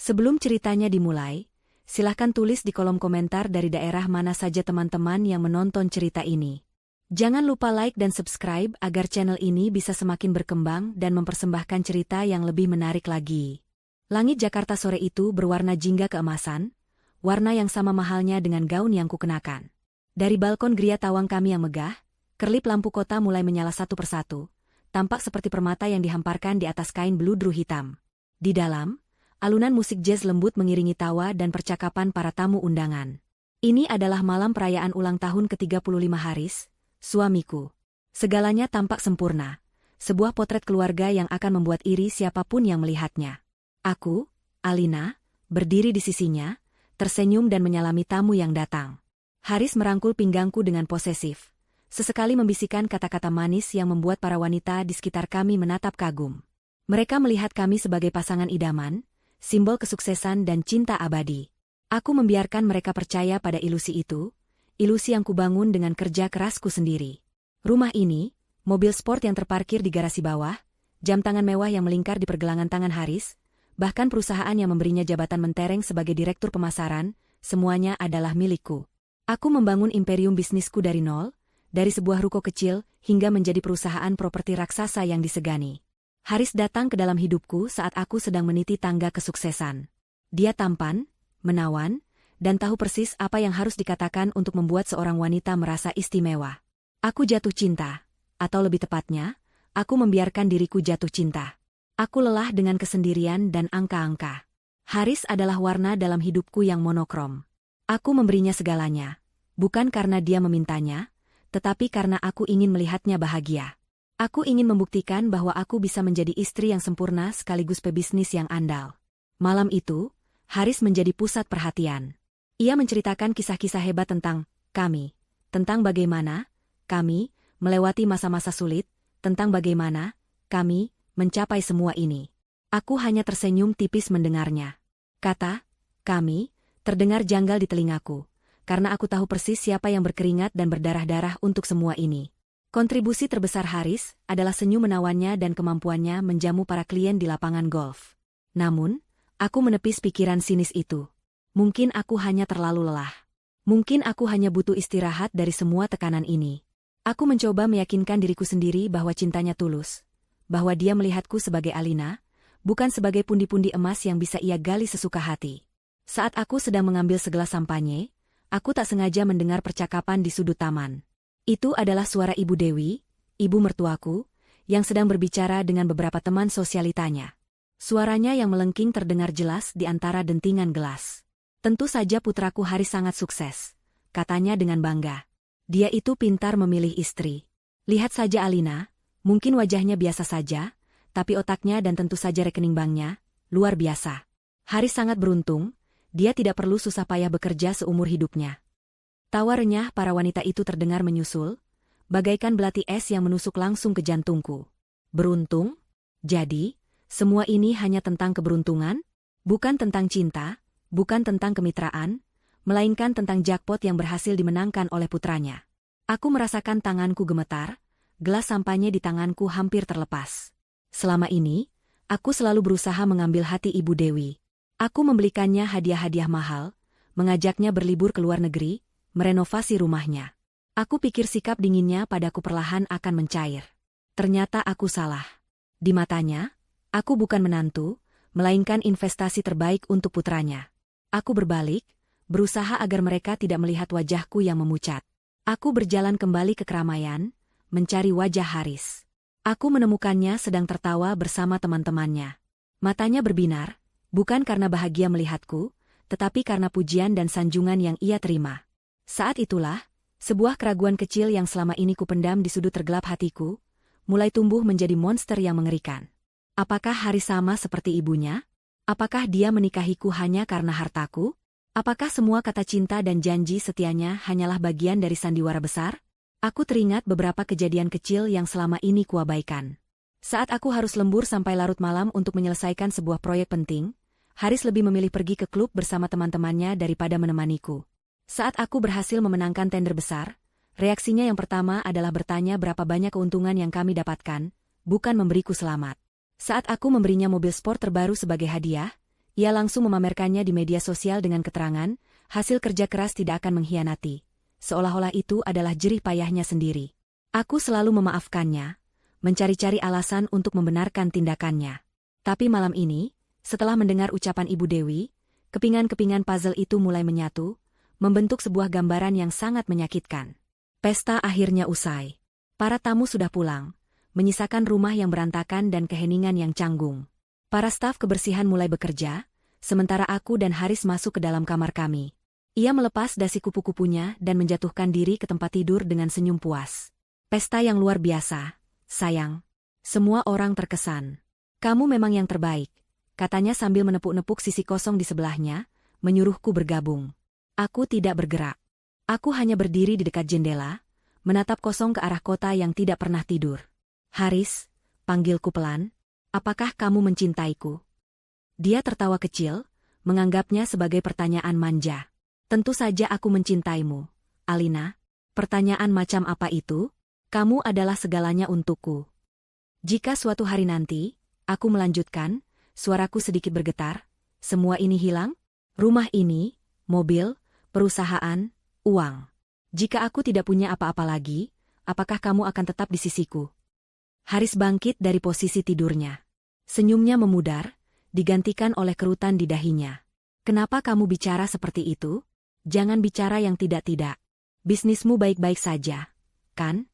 Sebelum ceritanya dimulai, silahkan tulis di kolom komentar dari daerah mana saja teman-teman yang menonton cerita ini. Jangan lupa like dan subscribe agar channel ini bisa semakin berkembang dan mempersembahkan cerita yang lebih menarik lagi. Langit Jakarta sore itu berwarna jingga keemasan, warna yang sama mahalnya dengan gaun yang kukenakan. Dari balkon geria tawang kami yang megah, kerlip lampu kota mulai menyala satu persatu, tampak seperti permata yang dihamparkan di atas kain bludru hitam. Di dalam, alunan musik jazz lembut mengiringi tawa dan percakapan para tamu undangan. Ini adalah malam perayaan ulang tahun ke-35 Haris, suamiku. Segalanya tampak sempurna, sebuah potret keluarga yang akan membuat iri siapapun yang melihatnya. Aku, Alina, berdiri di sisinya, tersenyum dan menyalami tamu yang datang. Haris merangkul pinggangku dengan posesif, sesekali membisikkan kata-kata manis yang membuat para wanita di sekitar kami menatap kagum. Mereka melihat kami sebagai pasangan idaman, simbol kesuksesan dan cinta abadi. Aku membiarkan mereka percaya pada ilusi itu, ilusi yang kubangun dengan kerja kerasku sendiri. Rumah ini, mobil sport yang terparkir di garasi bawah, jam tangan mewah yang melingkar di pergelangan tangan Haris, bahkan perusahaan yang memberinya jabatan mentereng sebagai direktur pemasaran, semuanya adalah milikku. Aku membangun imperium bisnisku dari nol, dari sebuah ruko kecil hingga menjadi perusahaan properti raksasa yang disegani. Haris datang ke dalam hidupku saat aku sedang meniti tangga kesuksesan. Dia tampan, menawan, dan tahu persis apa yang harus dikatakan untuk membuat seorang wanita merasa istimewa. Aku jatuh cinta, atau lebih tepatnya, aku membiarkan diriku jatuh cinta. Aku lelah dengan kesendirian dan angka-angka. Haris adalah warna dalam hidupku yang monokrom. Aku memberinya segalanya, bukan karena dia memintanya, tetapi karena aku ingin melihatnya bahagia. Aku ingin membuktikan bahwa aku bisa menjadi istri yang sempurna sekaligus pebisnis yang andal. Malam itu, Haris menjadi pusat perhatian. Ia menceritakan kisah-kisah hebat tentang kami, tentang bagaimana kami melewati masa-masa sulit, tentang bagaimana kami mencapai semua ini. Aku hanya tersenyum tipis mendengarnya. Kata kami terdengar janggal di telingaku, karena aku tahu persis siapa yang berkeringat dan berdarah-darah untuk semua ini. Kontribusi terbesar Haris adalah senyum menawannya dan kemampuannya menjamu para klien di lapangan golf. Namun, aku menepis pikiran sinis itu. Mungkin aku hanya terlalu lelah. Mungkin aku hanya butuh istirahat dari semua tekanan ini. Aku mencoba meyakinkan diriku sendiri bahwa cintanya tulus, bahwa dia melihatku sebagai Alina, bukan sebagai pundi-pundi emas yang bisa ia gali sesuka hati. Saat aku sedang mengambil segelas sampanye, aku tak sengaja mendengar percakapan di sudut taman. Itu adalah suara Ibu Dewi, ibu mertuaku, yang sedang berbicara dengan beberapa teman sosialitanya. Suaranya yang melengking terdengar jelas di antara dentingan gelas. Tentu saja putraku Haris sangat sukses, katanya dengan bangga. Dia itu pintar memilih istri. Lihat saja Alina, mungkin wajahnya biasa saja, tapi otaknya dan tentu saja rekening banknya, luar biasa. Haris sangat beruntung, dia tidak perlu susah payah bekerja seumur hidupnya. Tawa renyah para wanita itu terdengar menyusul, bagaikan belati es yang menusuk langsung ke jantungku. Beruntung? Jadi, semua ini hanya tentang keberuntungan? Bukan tentang cinta? Bukan tentang kemitraan, melainkan tentang jackpot yang berhasil dimenangkan oleh putranya. Aku merasakan tanganku gemetar, gelas sampahnya di tanganku hampir terlepas. Selama ini, aku selalu berusaha mengambil hati Ibu Dewi. Aku membelikannya hadiah-hadiah mahal, mengajaknya berlibur ke luar negeri, merenovasi rumahnya. Aku pikir sikap dinginnya padaku perlahan akan mencair. Ternyata aku salah. Di matanya, aku bukan menantu, melainkan investasi terbaik untuk putranya. Aku berbalik, berusaha agar mereka tidak melihat wajahku yang memucat. Aku berjalan kembali ke keramaian, mencari wajah Haris. Aku menemukannya sedang tertawa bersama teman-temannya. Matanya berbinar, bukan karena bahagia melihatku, tetapi karena pujian dan sanjungan yang ia terima. Saat itulah, sebuah keraguan kecil yang selama ini kupendam di sudut tergelap hatiku, mulai tumbuh menjadi monster yang mengerikan. Apakah Haris sama seperti ibunya? Apakah dia menikahiku hanya karena hartaku? Apakah semua kata cinta dan janji setianya hanyalah bagian dari sandiwara besar? Aku teringat beberapa kejadian kecil yang selama ini kuabaikan. Saat aku harus lembur sampai larut malam untuk menyelesaikan sebuah proyek penting, Haris lebih memilih pergi ke klub bersama teman-temannya daripada menemaniku. Saat aku berhasil memenangkan tender besar, reaksinya yang pertama adalah bertanya berapa banyak keuntungan yang kami dapatkan, bukan memberiku selamat. Saat aku memberinya mobil sport terbaru sebagai hadiah, Ia langsung memamerkannya di media sosial dengan keterangan, hasil kerja keras tidak akan mengkhianati. Seolah-olah itu adalah jerih payahnya sendiri. Aku selalu memaafkannya, mencari-cari alasan untuk membenarkan tindakannya. Tapi malam ini, setelah mendengar ucapan Ibu Dewi, kepingan-kepingan puzzle itu mulai menyatu, membentuk sebuah gambaran yang sangat menyakitkan. Pesta akhirnya usai. Para tamu sudah pulang, menyisakan rumah yang berantakan dan keheningan yang canggung. Para staf kebersihan mulai bekerja, sementara aku dan Haris masuk ke dalam kamar kami. Ia melepas dasi kupu-kupunya dan menjatuhkan diri ke tempat tidur dengan senyum puas. Pesta yang luar biasa, sayang. Semua orang terkesan. Kamu memang yang terbaik, katanya sambil menepuk-nepuk sisi kosong di sebelahnya, menyuruhku bergabung. Aku tidak bergerak. Aku hanya berdiri di dekat jendela, menatap kosong ke arah kota yang tidak pernah tidur. Haris, panggilku pelan. Apakah kamu mencintaiku? Dia tertawa kecil, menganggapnya sebagai pertanyaan manja. Tentu saja aku mencintaimu, Alina. Pertanyaan macam apa itu? Kamu adalah segalanya untukku. Jika suatu hari nanti, aku melanjutkan, suaraku sedikit bergetar, semua ini hilang? Rumah ini, mobil, perusahaan, uang. Jika aku tidak punya apa-apa lagi, apakah kamu akan tetap di sisiku? Haris bangkit dari posisi tidurnya. Senyumnya memudar, digantikan oleh kerutan di dahinya. Kenapa kamu bicara seperti itu? Jangan bicara yang tidak-tidak. Bisnismu baik-baik saja, kan?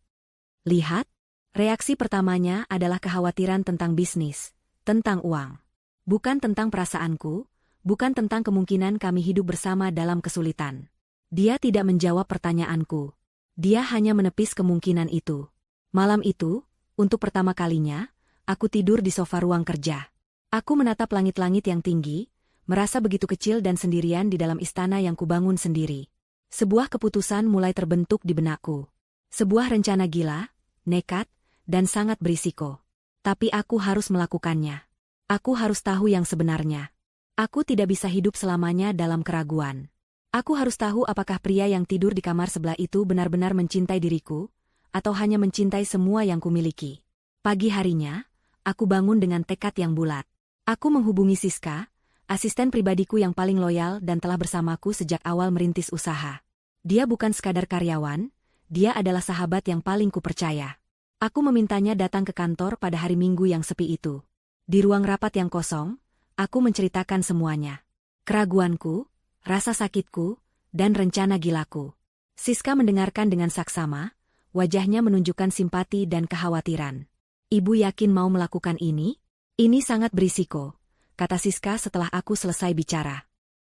Lihat, reaksi pertamanya adalah kekhawatiran tentang bisnis, tentang uang. Bukan tentang perasaanku, bukan tentang kemungkinan kami hidup bersama dalam kesulitan. Dia tidak menjawab pertanyaanku. Dia hanya menepis kemungkinan itu. Malam itu, untuk pertama kalinya, aku tidur di sofa ruang kerja. Aku menatap langit-langit yang tinggi, merasa begitu kecil dan sendirian di dalam istana yang kubangun sendiri. Sebuah keputusan mulai terbentuk di benakku. Sebuah rencana gila, nekat, dan sangat berisiko. Tapi aku harus melakukannya. Aku harus tahu yang sebenarnya. Aku tidak bisa hidup selamanya dalam keraguan. Aku harus tahu apakah pria yang tidur di kamar sebelah itu benar-benar mencintai diriku, atau hanya mencintai semua yang kumiliki. Pagi harinya, aku bangun dengan tekad yang bulat. Aku menghubungi Siska, asisten pribadiku yang paling loyal dan telah bersamaku sejak awal merintis usaha. Dia bukan sekadar karyawan, dia adalah sahabat yang paling kupercaya. Aku memintanya datang ke kantor pada hari Minggu yang sepi itu. Di ruang rapat yang kosong, aku menceritakan semuanya. Keraguanku, rasa sakitku, dan rencana gilaku. Siska mendengarkan dengan saksama, wajahnya menunjukkan simpati dan kekhawatiran. Ibu yakin mau melakukan ini? Ini sangat berisiko, kata Siska setelah aku selesai bicara.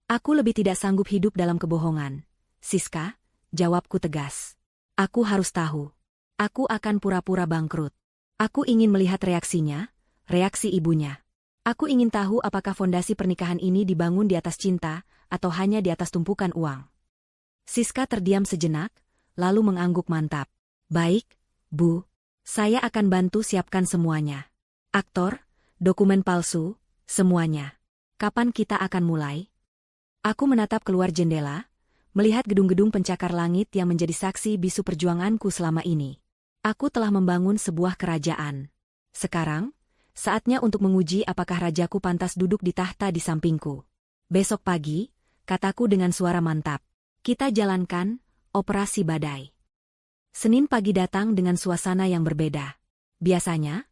Aku lebih tidak sanggup hidup dalam kebohongan. Siska, jawabku tegas. Aku harus tahu. Aku akan pura-pura bangkrut. Aku ingin melihat reaksinya, reaksi ibunya. Aku ingin tahu apakah fondasi pernikahan ini dibangun di atas cinta, atau hanya di atas tumpukan uang. Siska terdiam sejenak, lalu mengangguk mantap. Baik, Bu. Saya akan bantu siapkan semuanya. Aktor, dokumen palsu, semuanya. Kapan kita akan mulai? Aku menatap keluar jendela, melihat gedung-gedung pencakar langit yang menjadi saksi bisu perjuanganku selama ini. Aku telah membangun sebuah kerajaan. Sekarang, saatnya untuk menguji apakah rajaku pantas duduk di tahta di sampingku. Besok pagi, kataku dengan suara mantap. Kita jalankan operasi badai. Senin pagi datang dengan suasana yang berbeda. Biasanya,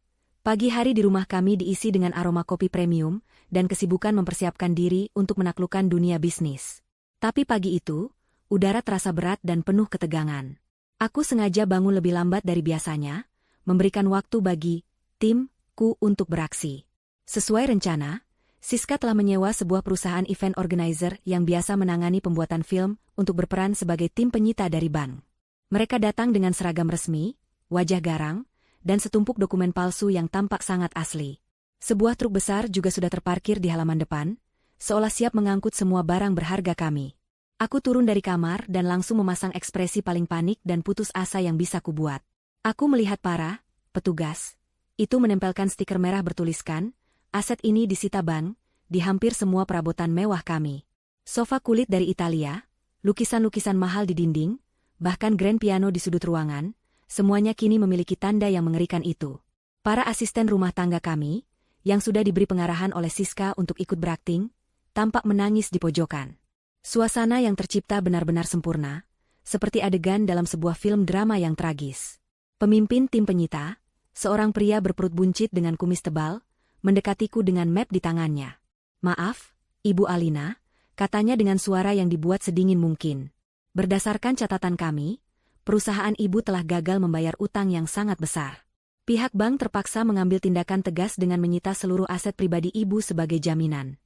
pagi hari di rumah kami diisi dengan aroma kopi premium dan kesibukan mempersiapkan diri untuk menaklukkan dunia bisnis. Tapi pagi itu, udara terasa berat dan penuh ketegangan. Aku sengaja bangun lebih lambat dari biasanya, memberikan waktu bagi timku untuk beraksi. Sesuai rencana, Siska telah menyewa sebuah perusahaan event organizer yang biasa menangani pembuatan film untuk berperan sebagai tim penyita dari bank. Mereka datang dengan seragam resmi, wajah garang, dan setumpuk dokumen palsu yang tampak sangat asli. Sebuah truk besar juga sudah terparkir di halaman depan, seolah siap mengangkut semua barang berharga kami. Aku turun dari kamar dan langsung memasang ekspresi paling panik dan putus asa yang bisa kubuat. Aku melihat para petugas itu menempelkan stiker merah bertuliskan, aset ini disita bank, di hampir semua perabotan mewah kami. Sofa kulit dari Italia, lukisan-lukisan mahal di dinding, bahkan grand piano di sudut ruangan, semuanya kini memiliki tanda yang mengerikan itu. Para asisten rumah tangga kami, yang sudah diberi pengarahan oleh Siska untuk ikut berakting, tampak menangis di pojokan. Suasana yang tercipta benar-benar sempurna, seperti adegan dalam sebuah film drama yang tragis. Pemimpin tim penyita, seorang pria berperut buncit dengan kumis tebal, mendekatiku dengan map di tangannya. "Maaf, Ibu Alina," katanya dengan suara yang dibuat sedingin mungkin. "Berdasarkan catatan kami, perusahaan Ibu telah gagal membayar utang yang sangat besar. Pihak bank terpaksa mengambil tindakan tegas dengan menyita seluruh aset pribadi Ibu sebagai jaminan."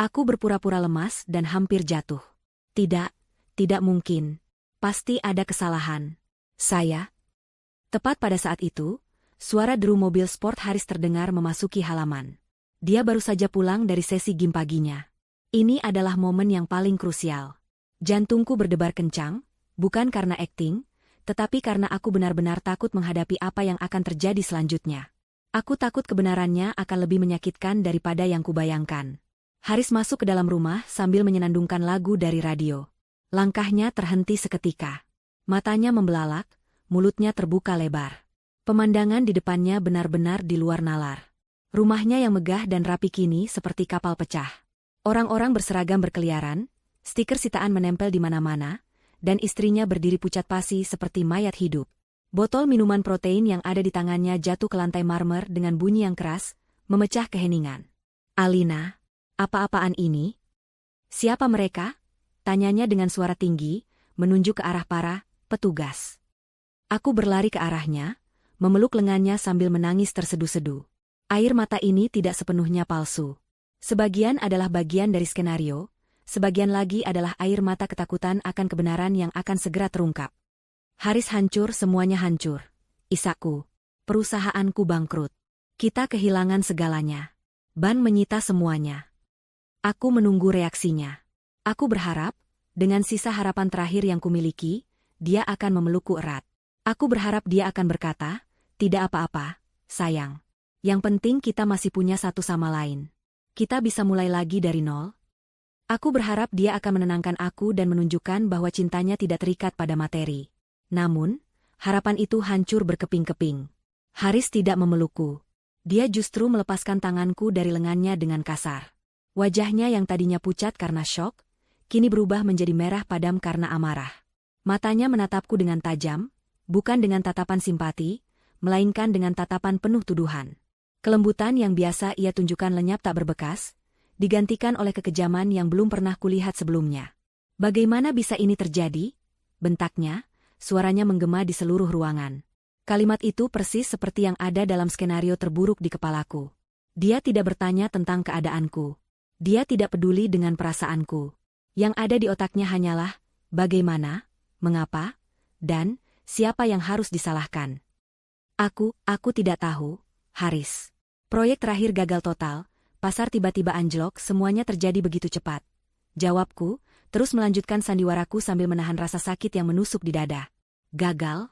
Aku berpura-pura lemas dan hampir jatuh. Tidak mungkin. Pasti ada kesalahan. Saya. Tepat pada saat itu, suara deru mobil sport Haris terdengar memasuki halaman. Dia baru saja pulang dari sesi gym paginya. Ini adalah momen yang paling krusial. Jantungku berdebar kencang, bukan karena akting, tetapi karena aku benar-benar takut menghadapi apa yang akan terjadi selanjutnya. Aku takut kebenarannya akan lebih menyakitkan daripada yang kubayangkan. Haris masuk ke dalam rumah sambil menyenandungkan lagu dari radio. Langkahnya terhenti seketika. Matanya membelalak, mulutnya terbuka lebar. Pemandangan di depannya benar-benar di luar nalar. Rumahnya yang megah dan rapi kini seperti kapal pecah. Orang-orang berseragam berkeliaran, stiker sitaan menempel di mana-mana, dan istrinya berdiri pucat pasi seperti mayat hidup. Botol minuman protein yang ada di tangannya jatuh ke lantai marmer dengan bunyi yang keras, memecah keheningan. "Alina, apa-apaan ini? Siapa mereka?" tanyanya dengan suara tinggi, menunjuk ke arah para petugas. Aku berlari ke arahnya, memeluk lengannya sambil menangis terseduh-seduh. Air mata ini tidak sepenuhnya palsu. Sebagian adalah bagian dari skenario, sebagian lagi adalah air mata ketakutan akan kebenaran yang akan segera terungkap. Haris hancur, semuanya hancur. Isaku. Perusahaanku bangkrut. Kita kehilangan segalanya. Ban menyita semuanya. Aku menunggu reaksinya. Aku berharap, dengan sisa harapan terakhir yang kumiliki, dia akan memelukku erat. Aku berharap dia akan berkata, "Tidak apa-apa, sayang. Yang penting kita masih punya satu sama lain. Kita bisa mulai lagi dari nol." Aku berharap dia akan menenangkan aku dan menunjukkan bahwa cintanya tidak terikat pada materi. Namun, harapan itu hancur berkeping-keping. Haris tidak memelukku. Dia justru melepaskan tanganku dari lengannya dengan kasar. Wajahnya yang tadinya pucat karena syok, kini berubah menjadi merah padam karena amarah. Matanya menatapku dengan tajam, bukan dengan tatapan simpati, melainkan dengan tatapan penuh tuduhan. Kelembutan yang biasa ia tunjukkan lenyap tak berbekas, digantikan oleh kekejaman yang belum pernah kulihat sebelumnya. "Bagaimana bisa ini terjadi?" bentaknya, suaranya menggema di seluruh ruangan. Kalimat itu persis seperti yang ada dalam skenario terburuk di kepalaku. Dia tidak bertanya tentang keadaanku. Dia tidak peduli dengan perasaanku. Yang ada di otaknya hanyalah, bagaimana, mengapa, dan siapa yang harus disalahkan. Aku tidak tahu, Haris. Proyek terakhir gagal total. Pasar tiba-tiba anjlok, semuanya terjadi begitu cepat. Jawabku, terus melanjutkan sandiwaraku sambil menahan rasa sakit yang menusuk di dada. Gagal?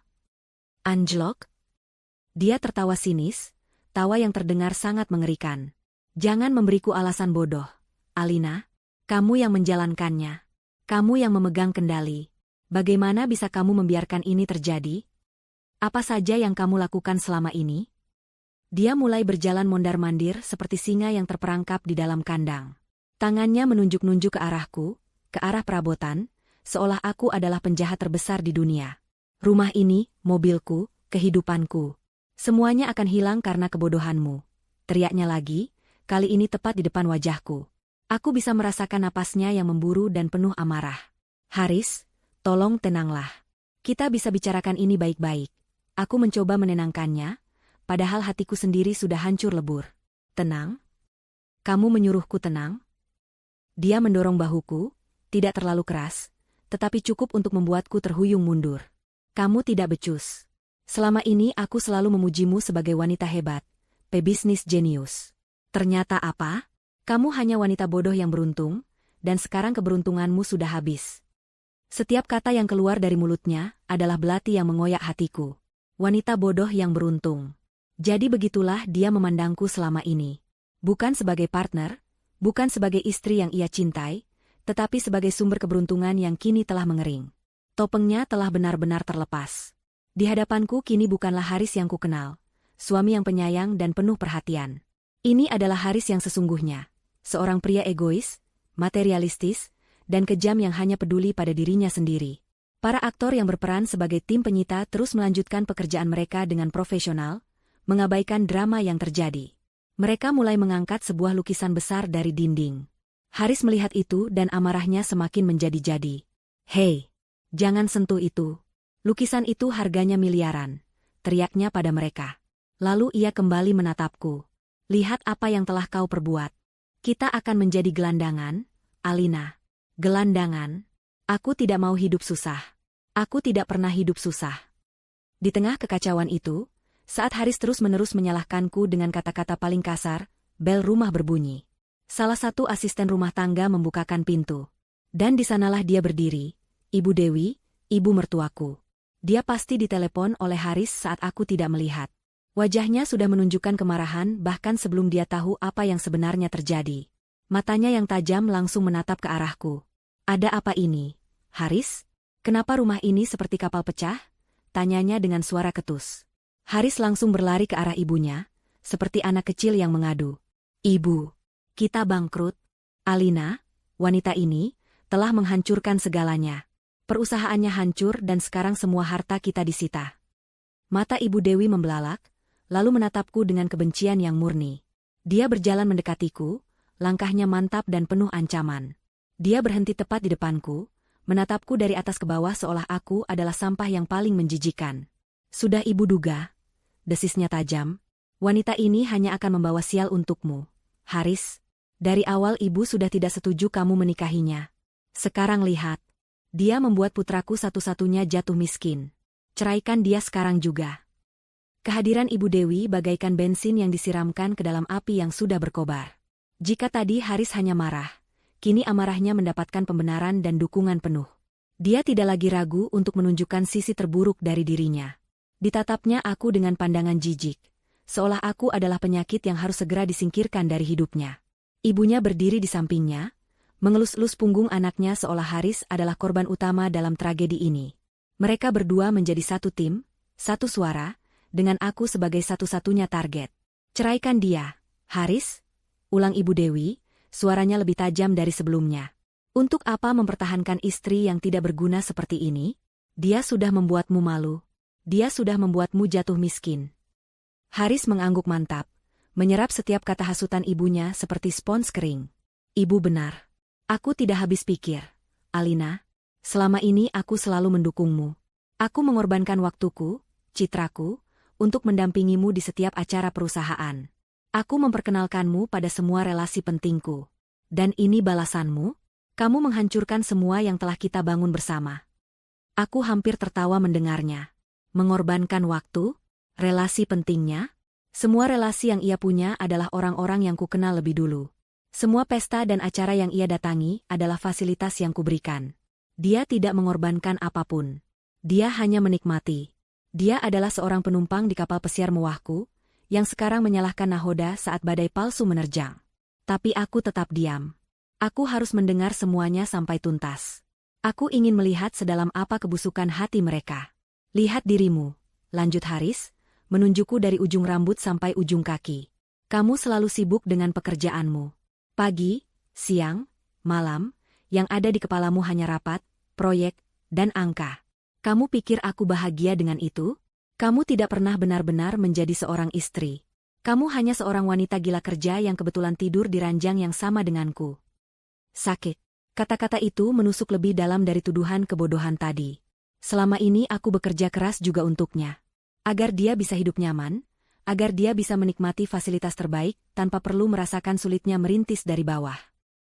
Anjlok? Dia tertawa sinis, tawa yang terdengar sangat mengerikan. "Jangan memberiku alasan bodoh, Alina. Kamu yang menjalankannya. Kamu yang memegang kendali. Bagaimana bisa kamu membiarkan ini terjadi? Apa saja yang kamu lakukan selama ini?" Dia mulai berjalan mondar-mandir seperti singa yang terperangkap di dalam kandang. Tangannya menunjuk-nunjuk ke arahku, ke arah perabotan, seolah aku adalah penjahat terbesar di dunia. "Rumah ini, mobilku, kehidupanku. Semuanya akan hilang karena kebodohanmu," teriaknya lagi, kali ini tepat di depan wajahku. Aku bisa merasakan napasnya yang memburu dan penuh amarah. "Haris, tolong tenanglah. Kita bisa bicarakan ini baik-baik." Aku mencoba menenangkannya, padahal hatiku sendiri sudah hancur lebur. "Tenang? Kamu menyuruhku tenang?" Dia mendorong bahuku, tidak terlalu keras, tetapi cukup untuk membuatku terhuyung mundur. "Kamu tidak becus. Selama ini aku selalu memujimu sebagai wanita hebat, pebisnis jenius. Ternyata apa? Kamu hanya wanita bodoh yang beruntung, dan sekarang keberuntunganmu sudah habis." Setiap kata yang keluar dari mulutnya adalah belati yang mengoyak hatiku. Wanita bodoh yang beruntung. Jadi begitulah dia memandangku selama ini. Bukan sebagai partner, bukan sebagai istri yang ia cintai, tetapi sebagai sumber keberuntungan yang kini telah mengering. Topengnya telah benar-benar terlepas. Di hadapanku kini bukanlah Haris yang kukenal, suami yang penyayang dan penuh perhatian. Ini adalah Haris yang sesungguhnya, seorang pria egois, materialistis, dan kejam yang hanya peduli pada dirinya sendiri. Para aktor yang berperan sebagai tim penyita terus melanjutkan pekerjaan mereka dengan profesional, mengabaikan drama yang terjadi. Mereka mulai mengangkat sebuah lukisan besar dari dinding. Haris melihat itu dan amarahnya semakin menjadi-jadi. "Hei, jangan sentuh itu. Lukisan itu harganya miliaran," teriaknya pada mereka. Lalu ia kembali menatapku. "Lihat apa yang telah kau perbuat. Kita akan menjadi gelandangan, Alina." "Gelandangan? Aku tidak mau hidup susah. Aku tidak pernah hidup susah." Di tengah kekacauan itu, saat Haris terus-menerus menyalahkanku dengan kata-kata paling kasar, bel rumah berbunyi. Salah satu asisten rumah tangga membukakan pintu. Dan di sanalah dia berdiri, Ibu Dewi, ibu mertuaku. Dia pasti ditelepon oleh Haris saat aku tidak melihat. Wajahnya sudah menunjukkan kemarahan bahkan sebelum dia tahu apa yang sebenarnya terjadi. Matanya yang tajam langsung menatap ke arahku. "Ada apa ini, Haris? Kenapa rumah ini seperti kapal pecah?" tanyanya dengan suara ketus. Haris langsung berlari ke arah ibunya, seperti anak kecil yang mengadu. "Ibu, kita bangkrut. Alina, wanita ini, telah menghancurkan segalanya. Perusahaannya hancur dan sekarang semua harta kita disita." Mata Ibu Dewi membelalak, lalu menatapku dengan kebencian yang murni. Dia berjalan mendekatiku, langkahnya mantap dan penuh ancaman. Dia berhenti tepat di depanku, menatapku dari atas ke bawah seolah aku adalah sampah yang paling menjijikan. "Sudah ibu duga," desisnya tajam. "Wanita ini hanya akan membawa sial untukmu, Haris. Dari awal ibu sudah tidak setuju kamu menikahinya. Sekarang lihat. Dia membuat putraku satu-satunya jatuh miskin. Ceraikan dia sekarang juga." Kehadiran Ibu Dewi bagaikan bensin yang disiramkan ke dalam api yang sudah berkobar. Jika tadi Haris hanya marah, kini amarahnya mendapatkan pembenaran dan dukungan penuh. Dia tidak lagi ragu untuk menunjukkan sisi terburuk dari dirinya. Ditatapnya aku dengan pandangan jijik, seolah aku adalah penyakit yang harus segera disingkirkan dari hidupnya. Ibunya berdiri di sampingnya, mengelus-elus punggung anaknya seolah Haris adalah korban utama dalam tragedi ini. Mereka berdua menjadi satu tim, satu suara, dengan aku sebagai satu-satunya target. "Ceraikan dia, Haris," ulang Ibu Dewi, suaranya lebih tajam dari sebelumnya. "Untuk apa mempertahankan istri yang tidak berguna seperti ini? Dia sudah membuatmu malu. Dia sudah membuatmu jatuh miskin." Haris mengangguk mantap, menyerap setiap kata hasutan ibunya seperti spons kering. "Ibu benar. Aku tidak habis pikir, Alina. Selama ini aku selalu mendukungmu. Aku mengorbankan waktuku, citraku, untuk mendampingimu di setiap acara perusahaan. Aku memperkenalkanmu pada semua relasi pentingku. Dan ini balasanmu? Kamu menghancurkan semua yang telah kita bangun bersama." Aku hampir tertawa mendengarnya. Mengorbankan waktu? Relasi pentingnya? Semua relasi yang ia punya adalah orang-orang yang kukenal lebih dulu. Semua pesta dan acara yang ia datangi adalah fasilitas yang kuberikan. Dia tidak mengorbankan apapun. Dia hanya menikmati. Dia adalah seorang penumpang di kapal pesiar mewahku, yang sekarang menyalahkan nahoda saat badai palsu menerjang. Tapi aku tetap diam. Aku harus mendengar semuanya sampai tuntas. Aku ingin melihat sedalam apa kebusukan hati mereka. "Lihat dirimu," lanjut Haris, menunjukku dari ujung rambut sampai ujung kaki. "Kamu selalu sibuk dengan pekerjaanmu. Pagi, siang, malam, yang ada di kepalamu hanya rapat, proyek, dan angka. Kamu pikir aku bahagia dengan itu? Kamu tidak pernah benar-benar menjadi seorang istri. Kamu hanya seorang wanita gila kerja yang kebetulan tidur di ranjang yang sama denganku." Sakit. Kata-kata itu menusuk lebih dalam dari tuduhan kebodohan tadi. Selama ini aku bekerja keras juga untuknya. Agar dia bisa hidup nyaman, agar dia bisa menikmati fasilitas terbaik tanpa perlu merasakan sulitnya merintis dari bawah.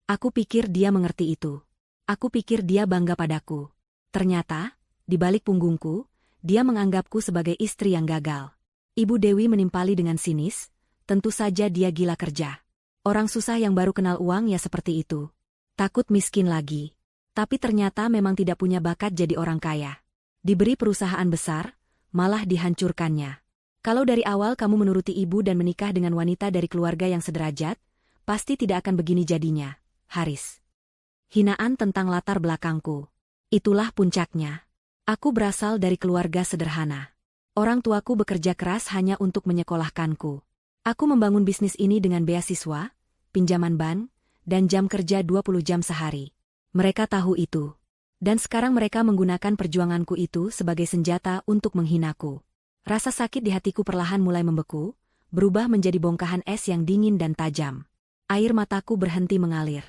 Aku pikir dia mengerti itu. Aku pikir dia bangga padaku. Ternyata, di balik punggungku, dia menganggapku sebagai istri yang gagal. Ibu Dewi menimpali dengan sinis, "Tentu saja dia gila kerja. Orang susah yang baru kenal uang ya seperti itu. Takut miskin lagi. Tapi ternyata memang tidak punya bakat jadi orang kaya. Diberi perusahaan besar, malah dihancurkannya. Kalau dari awal kamu menuruti ibu dan menikah dengan wanita dari keluarga yang sederajat, pasti tidak akan begini jadinya, Haris." Hinaan tentang latar belakangku. Itulah puncaknya. Aku berasal dari keluarga sederhana. Orang tuaku bekerja keras hanya untuk menyekolahkanku. Aku membangun bisnis ini dengan beasiswa, pinjaman bank, dan jam kerja 20 jam sehari. Mereka tahu itu. Dan sekarang mereka menggunakan perjuanganku itu sebagai senjata untuk menghinaku. Rasa sakit di hatiku perlahan mulai membeku, berubah menjadi bongkahan es yang dingin dan tajam. Air mataku berhenti mengalir.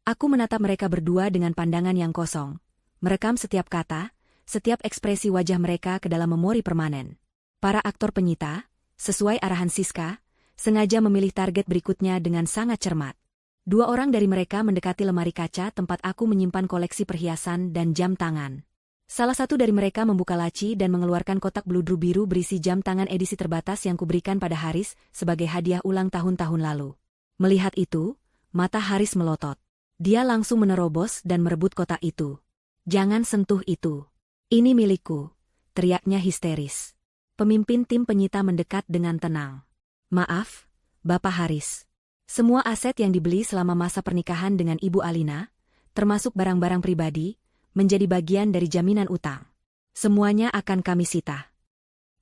Aku menatap mereka berdua dengan pandangan yang kosong, merekam setiap kata, setiap ekspresi wajah mereka ke dalam memori permanen. Para aktor penyita, sesuai arahan Siska, sengaja memilih target berikutnya dengan sangat cermat. 2 orang dari mereka mendekati lemari kaca tempat aku menyimpan koleksi perhiasan dan jam tangan. Salah satu dari mereka membuka laci dan mengeluarkan kotak bludru biru berisi jam tangan edisi terbatas yang kuberikan pada Haris sebagai hadiah ulang tahun-tahun lalu. Melihat itu, mata Haris melotot. Dia langsung menerobos dan merebut kotak itu. "Jangan sentuh itu. Ini milikku," teriaknya histeris. Pemimpin tim penyita mendekat dengan tenang. "Maaf, Bapak Haris. Semua aset yang dibeli selama masa pernikahan dengan Ibu Alina, termasuk barang-barang pribadi, menjadi bagian dari jaminan utang. Semuanya akan kami sita."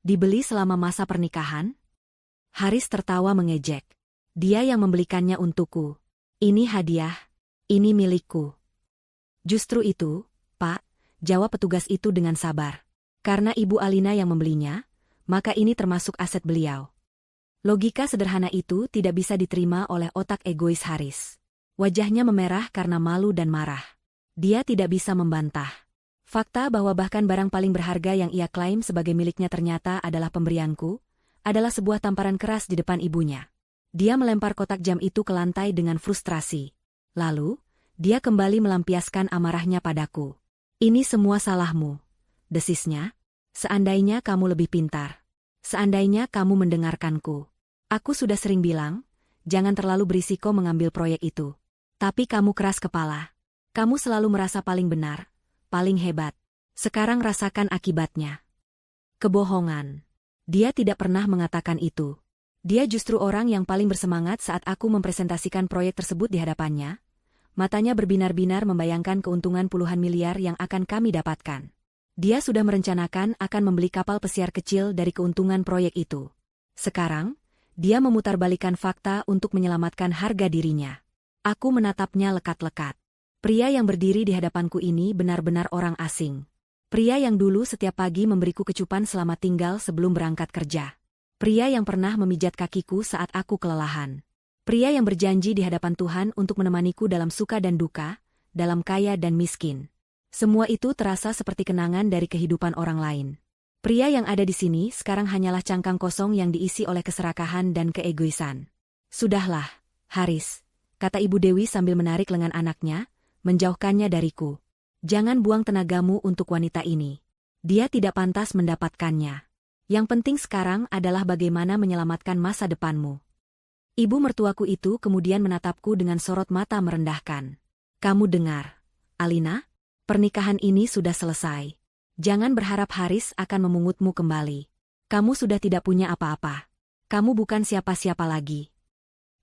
"Dibeli selama masa pernikahan?" Haris tertawa mengejek. "Dia yang membelikannya untukku. Ini hadiah. Ini milikku." "Justru itu, Pak," jawab petugas itu dengan sabar. "Karena Ibu Alina yang membelinya, maka ini termasuk aset beliau." Logika sederhana itu tidak bisa diterima oleh otak egois Haris. Wajahnya memerah karena malu dan marah. Dia tidak bisa membantah. Fakta bahwa bahkan barang paling berharga yang ia klaim sebagai miliknya ternyata adalah pemberianku, adalah sebuah tamparan keras di depan ibunya. Dia melempar kotak jam itu ke lantai dengan frustrasi. Lalu, dia kembali melampiaskan amarahnya padaku. "Ini semua salahmu," desisnya. "Seandainya kamu lebih pintar. Seandainya kamu mendengarkanku. Aku sudah sering bilang, jangan terlalu berisiko mengambil proyek itu. Tapi kamu keras kepala. Kamu selalu merasa paling benar, paling hebat. Sekarang rasakan akibatnya." Kebohongan. Dia tidak pernah mengatakan itu. Dia justru orang yang paling bersemangat saat aku mempresentasikan proyek tersebut di hadapannya. Matanya berbinar-binar membayangkan keuntungan puluhan miliar yang akan kami dapatkan. Dia sudah merencanakan akan membeli kapal pesiar kecil dari keuntungan proyek itu. Sekarang, dia memutarbalikkan fakta untuk menyelamatkan harga dirinya. Aku menatapnya lekat-lekat. Pria yang berdiri di hadapanku ini benar-benar orang asing. Pria yang dulu setiap pagi memberiku kecupan selamat tinggal sebelum berangkat kerja. Pria yang pernah memijat kakiku saat aku kelelahan. Pria yang berjanji di hadapan Tuhan untuk menemaniku dalam suka dan duka, dalam kaya dan miskin. Semua itu terasa seperti kenangan dari kehidupan orang lain. Pria yang ada di sini sekarang hanyalah cangkang kosong yang diisi oleh keserakahan dan keegoisan. "Sudahlah, Haris," kata Ibu Dewi sambil menarik lengan anaknya, menjauhkannya dariku. "Jangan buang tenagamu untuk wanita ini. Dia tidak pantas mendapatkannya. Yang penting sekarang adalah bagaimana menyelamatkan masa depanmu." Ibu mertuaku itu kemudian menatapku dengan sorot mata merendahkan. "Kamu dengar, Alina? Pernikahan ini sudah selesai. Jangan berharap Haris akan memungutmu kembali. Kamu sudah tidak punya apa-apa. Kamu bukan siapa-siapa lagi."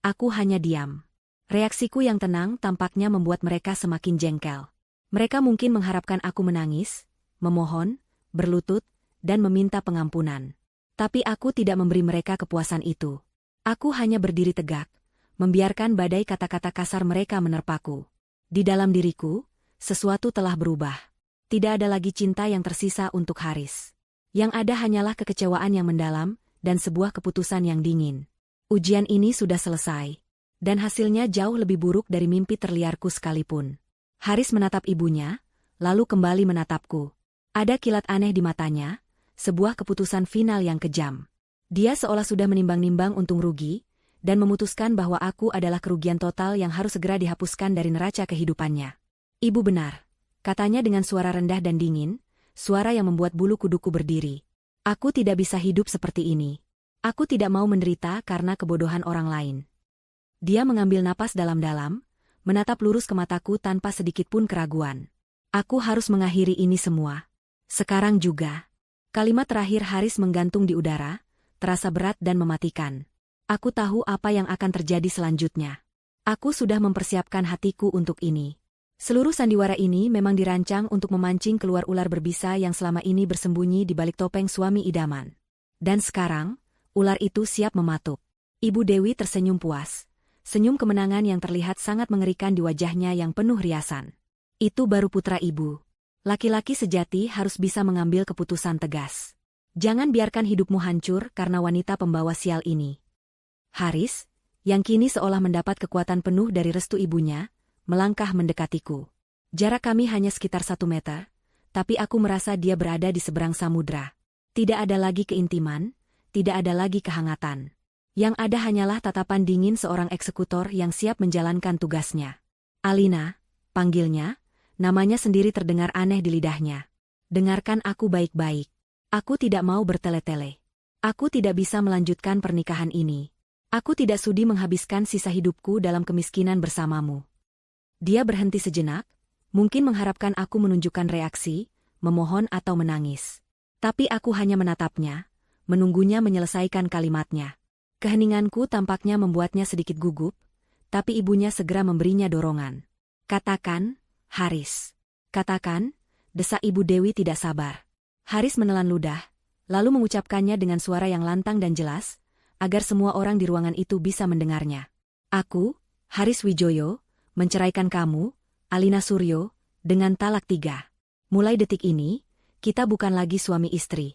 Aku hanya diam. Reaksiku yang tenang tampaknya membuat mereka semakin jengkel. Mereka mungkin mengharapkan aku menangis, memohon, berlutut, dan meminta pengampunan. Tapi aku tidak memberi mereka kepuasan itu. Aku hanya berdiri tegak, membiarkan badai kata-kata kasar mereka menerpaku. Di dalam diriku, sesuatu telah berubah. Tidak ada lagi cinta yang tersisa untuk Haris. Yang ada hanyalah kekecewaan yang mendalam, dan sebuah keputusan yang dingin. Ujian ini sudah selesai. Dan hasilnya jauh lebih buruk dari mimpi terliarku sekalipun. Haris menatap ibunya, lalu kembali menatapku. Ada kilat aneh di matanya, sebuah keputusan final yang kejam. Dia seolah sudah menimbang-nimbang untung rugi, dan memutuskan bahwa aku adalah kerugian total yang harus segera dihapuskan dari neraca kehidupannya. "Ibu benar," katanya dengan suara rendah dan dingin, suara yang membuat bulu kuduku berdiri. "Aku tidak bisa hidup seperti ini. Aku tidak mau menderita karena kebodohan orang lain." Dia mengambil napas dalam-dalam, menatap lurus ke mataku tanpa sedikit pun keraguan. "Aku harus mengakhiri ini semua. Sekarang juga." Kalimat terakhir Haris menggantung di udara, terasa berat dan mematikan. Aku tahu apa yang akan terjadi selanjutnya. Aku sudah mempersiapkan hatiku untuk ini. Seluruh sandiwara ini memang dirancang untuk memancing keluar ular berbisa yang selama ini bersembunyi di balik topeng suami idaman. Dan sekarang, ular itu siap mematuk. Ibu Dewi tersenyum puas. Senyum kemenangan yang terlihat sangat mengerikan di wajahnya yang penuh riasan. Itu baru putra ibu. Laki-laki sejati harus bisa mengambil keputusan tegas. Jangan biarkan hidupmu hancur karena wanita pembawa sial ini. Haris, yang kini seolah mendapat kekuatan penuh dari restu ibunya, melangkah mendekatiku. Jarak kami hanya sekitar 1 meter, tapi aku merasa dia berada di seberang samudra. Tidak ada lagi keintiman, tidak ada lagi kehangatan. Yang ada hanyalah tatapan dingin seorang eksekutor yang siap menjalankan tugasnya. Alina, panggilnya, namanya sendiri terdengar aneh di lidahnya. Dengarkan aku baik-baik. Aku tidak mau bertele-tele. Aku tidak bisa melanjutkan pernikahan ini. Aku tidak sudi menghabiskan sisa hidupku dalam kemiskinan bersamamu. Dia berhenti sejenak, mungkin mengharapkan aku menunjukkan reaksi, memohon atau menangis. Tapi aku hanya menatapnya, menunggunya menyelesaikan kalimatnya. Keheninganku tampaknya membuatnya sedikit gugup, tapi ibunya segera memberinya dorongan. Katakan, Haris. Katakan, desak Ibu Dewi tidak sabar. Haris menelan ludah, lalu mengucapkannya dengan suara yang lantang dan jelas, agar semua orang di ruangan itu bisa mendengarnya. Aku, Haris Wijoyo, menceraikan kamu, Alina Suryo, dengan talak 3. Mulai detik ini, kita bukan lagi suami istri.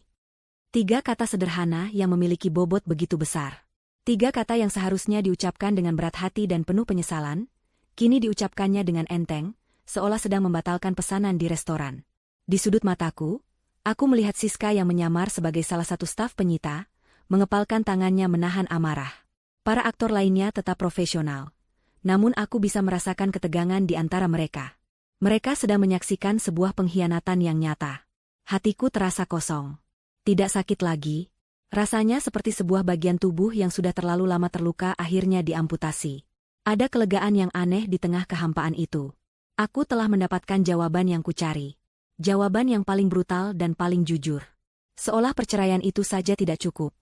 3 kata sederhana yang memiliki bobot begitu besar. 3 kata yang seharusnya diucapkan dengan berat hati dan penuh penyesalan, kini diucapkannya dengan enteng, seolah sedang membatalkan pesanan di restoran. Di sudut mataku, aku melihat Siska yang menyamar sebagai salah satu staf penyita, mengepalkan tangannya menahan amarah. Para aktor lainnya tetap profesional. Namun aku bisa merasakan ketegangan di antara mereka. Mereka sedang menyaksikan sebuah pengkhianatan yang nyata. Hatiku terasa kosong. Tidak sakit lagi. Rasanya seperti sebuah bagian tubuh yang sudah terlalu lama terluka akhirnya diamputasi. Ada kelegaan yang aneh di tengah kehampaan itu. Aku telah mendapatkan jawaban yang kucari. Jawaban yang paling brutal dan paling jujur. Seolah perceraian itu saja tidak cukup.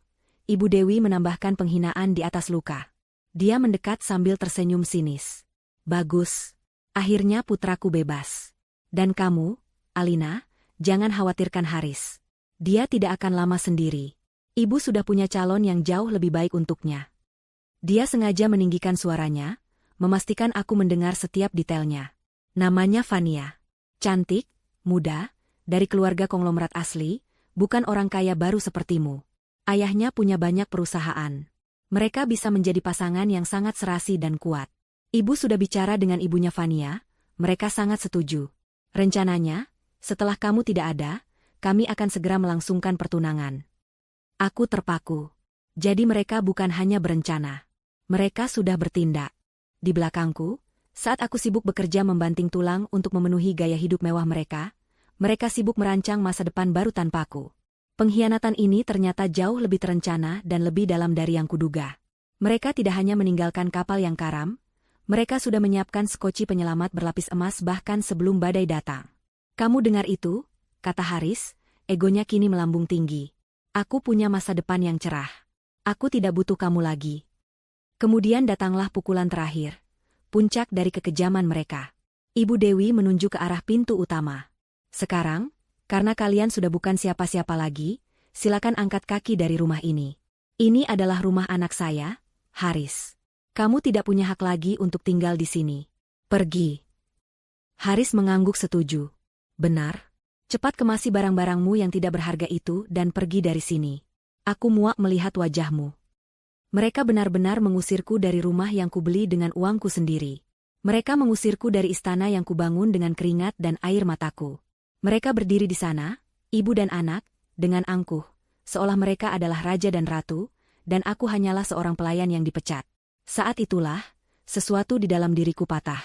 Ibu Dewi menambahkan penghinaan di atas luka. Dia mendekat sambil tersenyum sinis. Bagus. Akhirnya putraku bebas. Dan kamu, Alina, jangan khawatirkan Haris. Dia tidak akan lama sendiri. Ibu sudah punya calon yang jauh lebih baik untuknya. Dia sengaja meninggikan suaranya, memastikan aku mendengar setiap detailnya. Namanya Fania. Cantik, muda, dari keluarga konglomerat asli, bukan orang kaya baru sepertimu. Ayahnya punya banyak perusahaan. Mereka bisa menjadi pasangan yang sangat serasi dan kuat. Ibu sudah bicara dengan ibunya Fania, mereka sangat setuju. Rencananya, setelah kamu tidak ada, kami akan segera melangsungkan pertunangan. Aku terpaku. Jadi mereka bukan hanya berencana. Mereka sudah bertindak. Di belakangku, saat aku sibuk bekerja membanting tulang untuk memenuhi gaya hidup mewah mereka, mereka sibuk merancang masa depan baru tanpaku. Pengkhianatan ini ternyata jauh lebih terencana dan lebih dalam dari yang kuduga. Mereka tidak hanya meninggalkan kapal yang karam, mereka sudah menyiapkan skoci penyelamat berlapis emas bahkan sebelum badai datang. Kamu dengar itu? Kata Haris, egonya kini melambung tinggi. Aku punya masa depan yang cerah. Aku tidak butuh kamu lagi. Kemudian datanglah pukulan terakhir. Puncak dari kekejaman mereka. Ibu Dewi menunjuk ke arah pintu utama. Sekarang, karena kalian sudah bukan siapa-siapa lagi, silakan angkat kaki dari rumah ini. Ini adalah rumah anak saya, Haris. Kamu tidak punya hak lagi untuk tinggal di sini. Pergi. Haris mengangguk setuju. Benar. Cepat kemasi barang-barangmu yang tidak berharga itu dan pergi dari sini. Aku muak melihat wajahmu. Mereka benar-benar mengusirku dari rumah yang kubeli dengan uangku sendiri. Mereka mengusirku dari istana yang kubangun dengan keringat dan air mataku. Mereka berdiri di sana, ibu dan anak, dengan angkuh, seolah mereka adalah raja dan ratu, dan aku hanyalah seorang pelayan yang dipecat. Saat itulah, sesuatu di dalam diriku patah.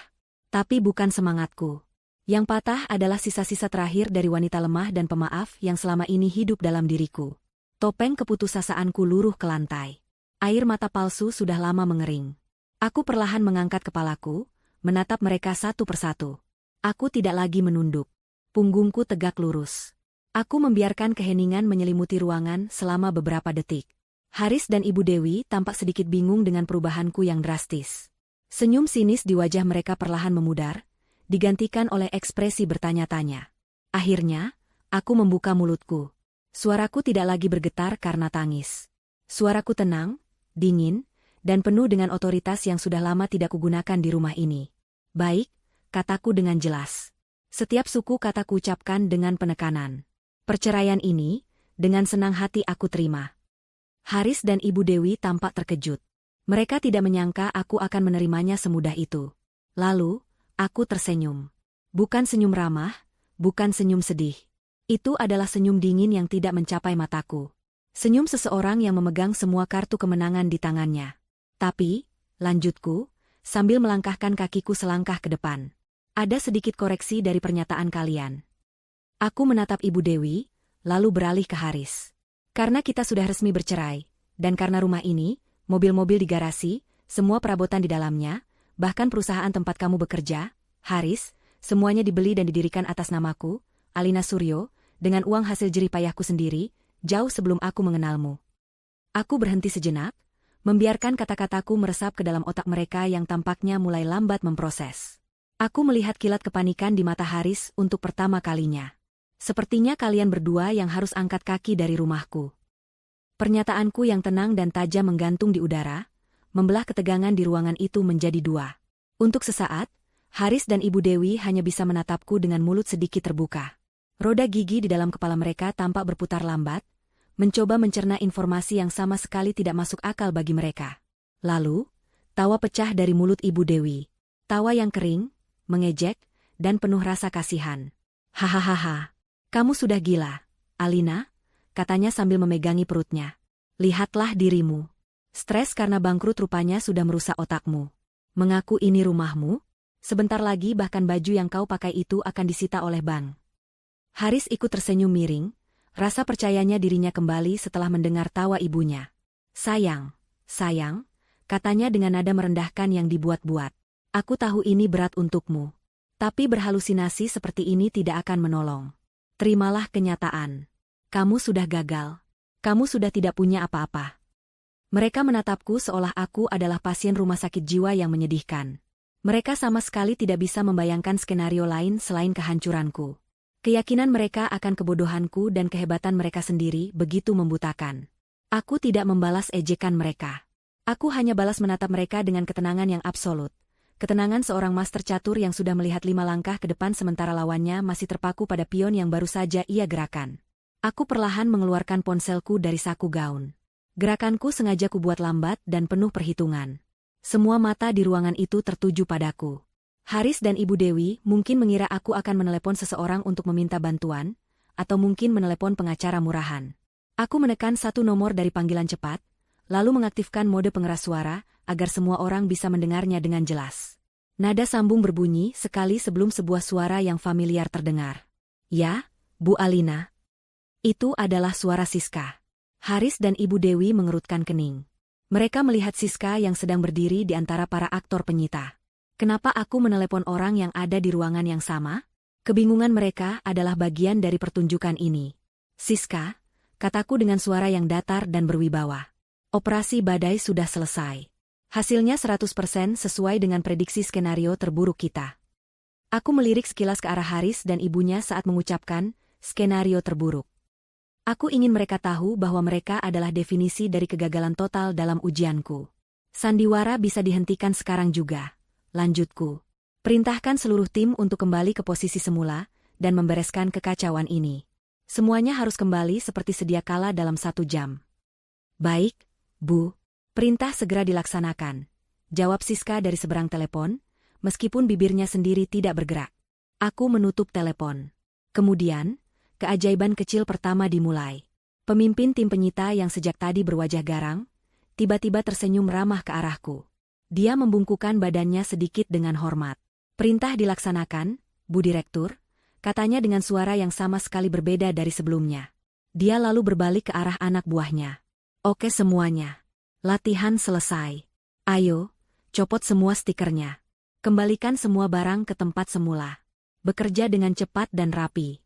Tapi bukan semangatku. Yang patah adalah sisa-sisa terakhir dari wanita lemah dan pemaaf yang selama ini hidup dalam diriku. Topeng keputusasaanku luruh ke lantai. Air mata palsu sudah lama mengering. Aku perlahan mengangkat kepalaku, menatap mereka satu persatu. Aku tidak lagi menunduk. Punggungku tegak lurus. Aku membiarkan keheningan menyelimuti ruangan selama beberapa detik. Haris dan Ibu Dewi tampak sedikit bingung dengan perubahanku yang drastis. Senyum sinis di wajah mereka perlahan memudar, digantikan oleh ekspresi bertanya-tanya. Akhirnya, aku membuka mulutku. Suaraku tidak lagi bergetar karena tangis. Suaraku tenang, dingin, dan penuh dengan otoritas yang sudah lama tidak kugunakan di rumah ini. Baik, kataku dengan jelas. Setiap suku kata kuucapkan dengan penekanan. Perceraian ini, dengan senang hati aku terima. Haris dan Ibu Dewi tampak terkejut. Mereka tidak menyangka aku akan menerimanya semudah itu. Lalu, aku tersenyum. Bukan senyum ramah, bukan senyum sedih. Itu adalah senyum dingin yang tidak mencapai mataku. Senyum seseorang yang memegang semua kartu kemenangan di tangannya. Tapi, lanjutku, sambil melangkahkan kakiku selangkah ke depan. Ada sedikit koreksi dari pernyataan kalian. Aku menatap Ibu Dewi, lalu beralih ke Haris. Karena kita sudah resmi bercerai, dan karena rumah ini, mobil-mobil di garasi, semua perabotan di dalamnya, bahkan perusahaan tempat kamu bekerja, Haris, semuanya dibeli dan didirikan atas namaku, Alina Suryo, dengan uang hasil jerih payahku sendiri, jauh sebelum aku mengenalmu. Aku berhenti sejenak, membiarkan kata-kataku meresap ke dalam otak mereka yang tampaknya mulai lambat memproses. Aku melihat kilat kepanikan di mata Haris untuk pertama kalinya. Sepertinya kalian berdua yang harus angkat kaki dari rumahku. Pernyataanku yang tenang dan tajam menggantung di udara, membelah ketegangan di ruangan itu menjadi dua. Untuk sesaat, Haris dan Ibu Dewi hanya bisa menatapku dengan mulut sedikit terbuka. Roda gigi di dalam kepala mereka tampak berputar lambat, mencoba mencerna informasi yang sama sekali tidak masuk akal bagi mereka. Lalu, tawa pecah dari mulut Ibu Dewi. Tawa yang kering, mengejek, dan penuh rasa kasihan. Hahaha, kamu sudah gila, Alina, katanya sambil memegangi perutnya. Lihatlah dirimu. Stres karena bangkrut rupanya sudah merusak otakmu. Mengaku ini rumahmu? Sebentar lagi bahkan baju yang kau pakai itu akan disita oleh bank. Haris ikut tersenyum miring, rasa percayanya dirinya kembali setelah mendengar tawa ibunya. Sayang, katanya dengan nada merendahkan yang dibuat-buat. Aku tahu ini berat untukmu. Tapi berhalusinasi seperti ini tidak akan menolong. Terimalah kenyataan. Kamu sudah gagal. Kamu sudah tidak punya apa-apa. Mereka menatapku seolah aku adalah pasien rumah sakit jiwa yang menyedihkan. Mereka sama sekali tidak bisa membayangkan skenario lain selain kehancuranku. Keyakinan mereka akan kebodohanku dan kehebatan mereka sendiri begitu membutakan. Aku tidak membalas ejekan mereka. Aku hanya balas menatap mereka dengan ketenangan yang absolut. Ketenangan seorang master catur yang sudah melihat 5 langkah ke depan sementara lawannya masih terpaku pada pion yang baru saja ia gerakan. Aku perlahan mengeluarkan ponselku dari saku gaun. Gerakanku sengaja kubuat lambat dan penuh perhitungan. Semua mata di ruangan itu tertuju padaku. Haris dan Ibu Dewi mungkin mengira aku akan menelepon seseorang untuk meminta bantuan, atau mungkin menelepon pengacara murahan. Aku menekan satu nomor dari panggilan cepat, lalu mengaktifkan mode pengeras suara agar semua orang bisa mendengarnya dengan jelas. Nada sambung berbunyi sekali sebelum sebuah suara yang familiar terdengar. Ya, Bu Alina. Itu adalah suara Siska. Haris dan Ibu Dewi mengerutkan kening. Mereka melihat Siska yang sedang berdiri di antara para aktor penyita. Kenapa aku menelepon orang yang ada di ruangan yang sama? Kebingungan mereka adalah bagian dari pertunjukan ini. Siska, kataku dengan suara yang datar dan berwibawa. Operasi badai sudah selesai. Hasilnya 100% sesuai dengan prediksi skenario terburuk kita. Aku melirik sekilas ke arah Haris dan ibunya saat mengucapkan skenario terburuk. Aku ingin mereka tahu bahwa mereka adalah definisi dari kegagalan total dalam ujianku. Sandiwara bisa dihentikan sekarang juga. Lanjutku. Perintahkan seluruh tim untuk kembali ke posisi semula dan membereskan kekacauan ini. Semuanya harus kembali seperti sedia kala dalam 1 jam. Baik, Bu. Perintah segera dilaksanakan. Jawab Siska dari seberang telepon, meskipun bibirnya sendiri tidak bergerak. Aku menutup telepon. Kemudian, keajaiban kecil pertama dimulai. Pemimpin tim penyita yang sejak tadi berwajah garang, tiba-tiba tersenyum ramah ke arahku. Dia membungkukkan badannya sedikit dengan hormat. Perintah dilaksanakan, Bu Direktur, katanya dengan suara yang sama sekali berbeda dari sebelumnya. Dia lalu berbalik ke arah anak buahnya. Oke semuanya. Latihan selesai. Ayo, copot semua stikernya. Kembalikan semua barang ke tempat semula. Bekerja dengan cepat dan rapi.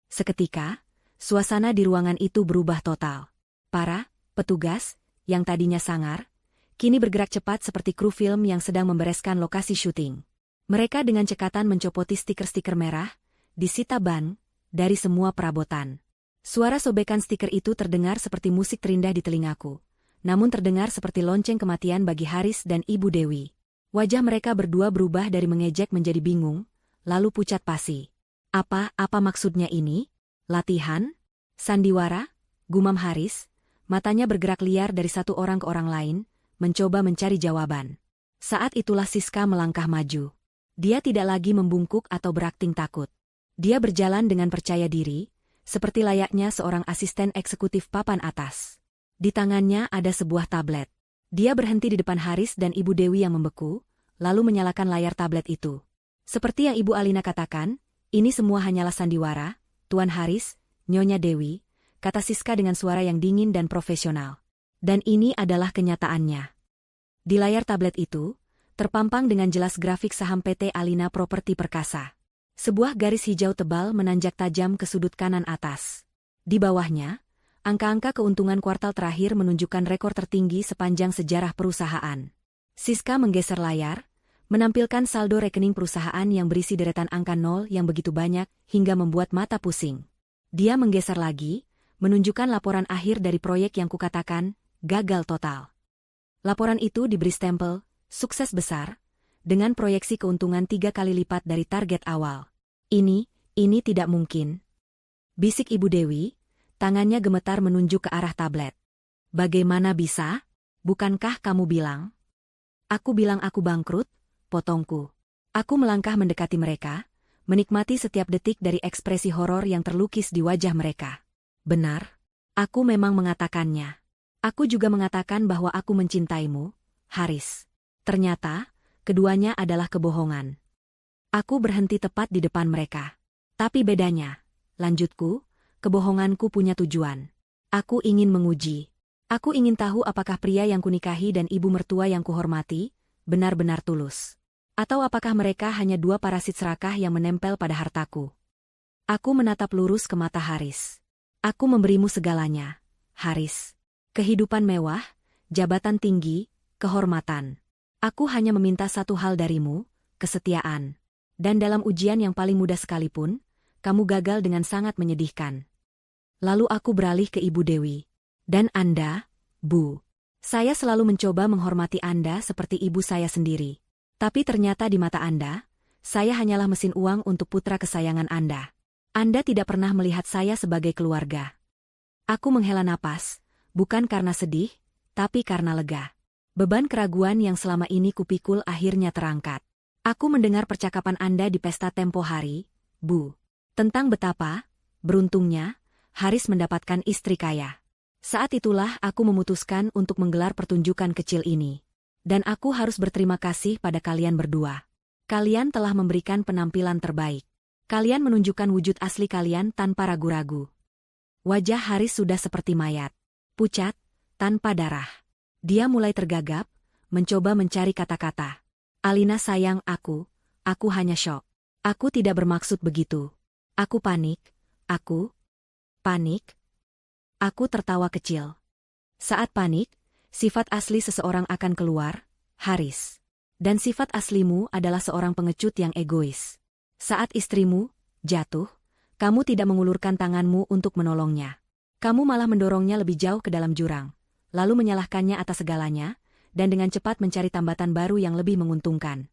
Seketika, suasana di ruangan itu berubah total. Para petugas, yang tadinya sangar, kini bergerak cepat seperti kru film yang sedang membereskan lokasi syuting. Mereka dengan cekatan mencopoti stiker-stiker merah, disita ban, dari semua perabotan. Suara sobekan stiker itu terdengar seperti musik terindah di telingaku. namun terdengar seperti lonceng kematian bagi Haris dan Ibu Dewi. Wajah mereka berdua berubah dari mengejek menjadi bingung, lalu pucat pasi. Apa maksudnya ini? Latihan? Sandiwara? Gumam Haris, matanya bergerak liar dari satu orang ke orang lain, mencoba mencari jawaban. Saat itulah Siska melangkah maju. Dia tidak lagi membungkuk atau berakting takut. Dia berjalan dengan percaya diri, seperti layaknya seorang asisten eksekutif papan atas. Di tangannya ada sebuah tablet. Dia berhenti di depan Haris dan Ibu Dewi yang membeku, lalu menyalakan layar tablet itu. Seperti yang Ibu Alina katakan, ini semua hanyalah sandiwara, Tuan Haris, Nyonya Dewi, kata Siska dengan suara yang dingin dan profesional. Dan ini adalah kenyataannya. Di layar tablet itu, terpampang dengan jelas grafik saham PT Alina Properti Perkasa. Sebuah garis hijau tebal menanjak tajam ke sudut kanan atas. Di bawahnya, angka-angka keuntungan kuartal terakhir menunjukkan rekor tertinggi sepanjang sejarah perusahaan. Siska menggeser layar, menampilkan saldo rekening perusahaan yang berisi deretan angka nol yang begitu banyak hingga membuat mata pusing. Dia menggeser lagi, menunjukkan laporan akhir dari proyek yang kukatakan, gagal total. Laporan itu diberi stempel, sukses besar, dengan proyeksi keuntungan 3 kali lipat dari target awal. Ini tidak mungkin. Bisik Ibu Dewi, tangannya gemetar menunjuk ke arah tablet. Bagaimana bisa? Bukankah kamu bilang? Aku bilang aku bangkrut, potongku. Aku melangkah mendekati mereka, menikmati setiap detik dari ekspresi horor yang terlukis di wajah mereka. Benar, aku memang mengatakannya. Aku juga mengatakan bahwa aku mencintaimu, Haris. Ternyata, keduanya adalah kebohongan. Aku berhenti tepat di depan mereka. Tapi bedanya, lanjutku, kebohonganku punya tujuan. Aku ingin menguji. Aku ingin tahu apakah pria yang kunikahi dan ibu mertua yang kuhormati, benar-benar tulus. Atau apakah mereka hanya dua parasit serakah yang menempel pada hartaku. Aku menatap lurus ke mata Haris. Aku memberimu segalanya, Haris. Kehidupan mewah, jabatan tinggi, kehormatan. Aku hanya meminta satu hal darimu, kesetiaan. Dan dalam ujian yang paling mudah sekalipun, kamu gagal dengan sangat menyedihkan. Lalu aku beralih ke Ibu Dewi. Dan Anda, Bu. Saya selalu mencoba menghormati Anda seperti ibu saya sendiri. Tapi ternyata di mata Anda, saya hanyalah mesin uang untuk putra kesayangan Anda. Anda tidak pernah melihat saya sebagai keluarga. Aku menghela napas, bukan karena sedih, tapi karena lega. Beban keraguan yang selama ini kupikul akhirnya terangkat. Aku mendengar percakapan Anda di pesta tempo hari, Bu. Tentang betapa, beruntungnya, Haris mendapatkan istri kaya. Saat itulah aku memutuskan untuk menggelar pertunjukan kecil ini. Dan aku harus berterima kasih pada kalian berdua. Kalian telah memberikan penampilan terbaik. Kalian menunjukkan wujud asli kalian tanpa ragu-ragu. Wajah Haris sudah seperti mayat. Pucat, tanpa darah. Dia mulai tergagap, mencoba mencari kata-kata. Alina sayang aku hanya syok. Aku tidak bermaksud begitu. Aku panik, panik. Aku tertawa kecil. Saat panik, sifat asli seseorang akan keluar, Haris. Dan sifat aslimu adalah seorang pengecut yang egois. Saat istrimu jatuh, kamu tidak mengulurkan tanganmu untuk menolongnya. Kamu malah mendorongnya lebih jauh ke dalam jurang, lalu menyalahkannya atas segalanya, dan dengan cepat mencari tambatan baru yang lebih menguntungkan.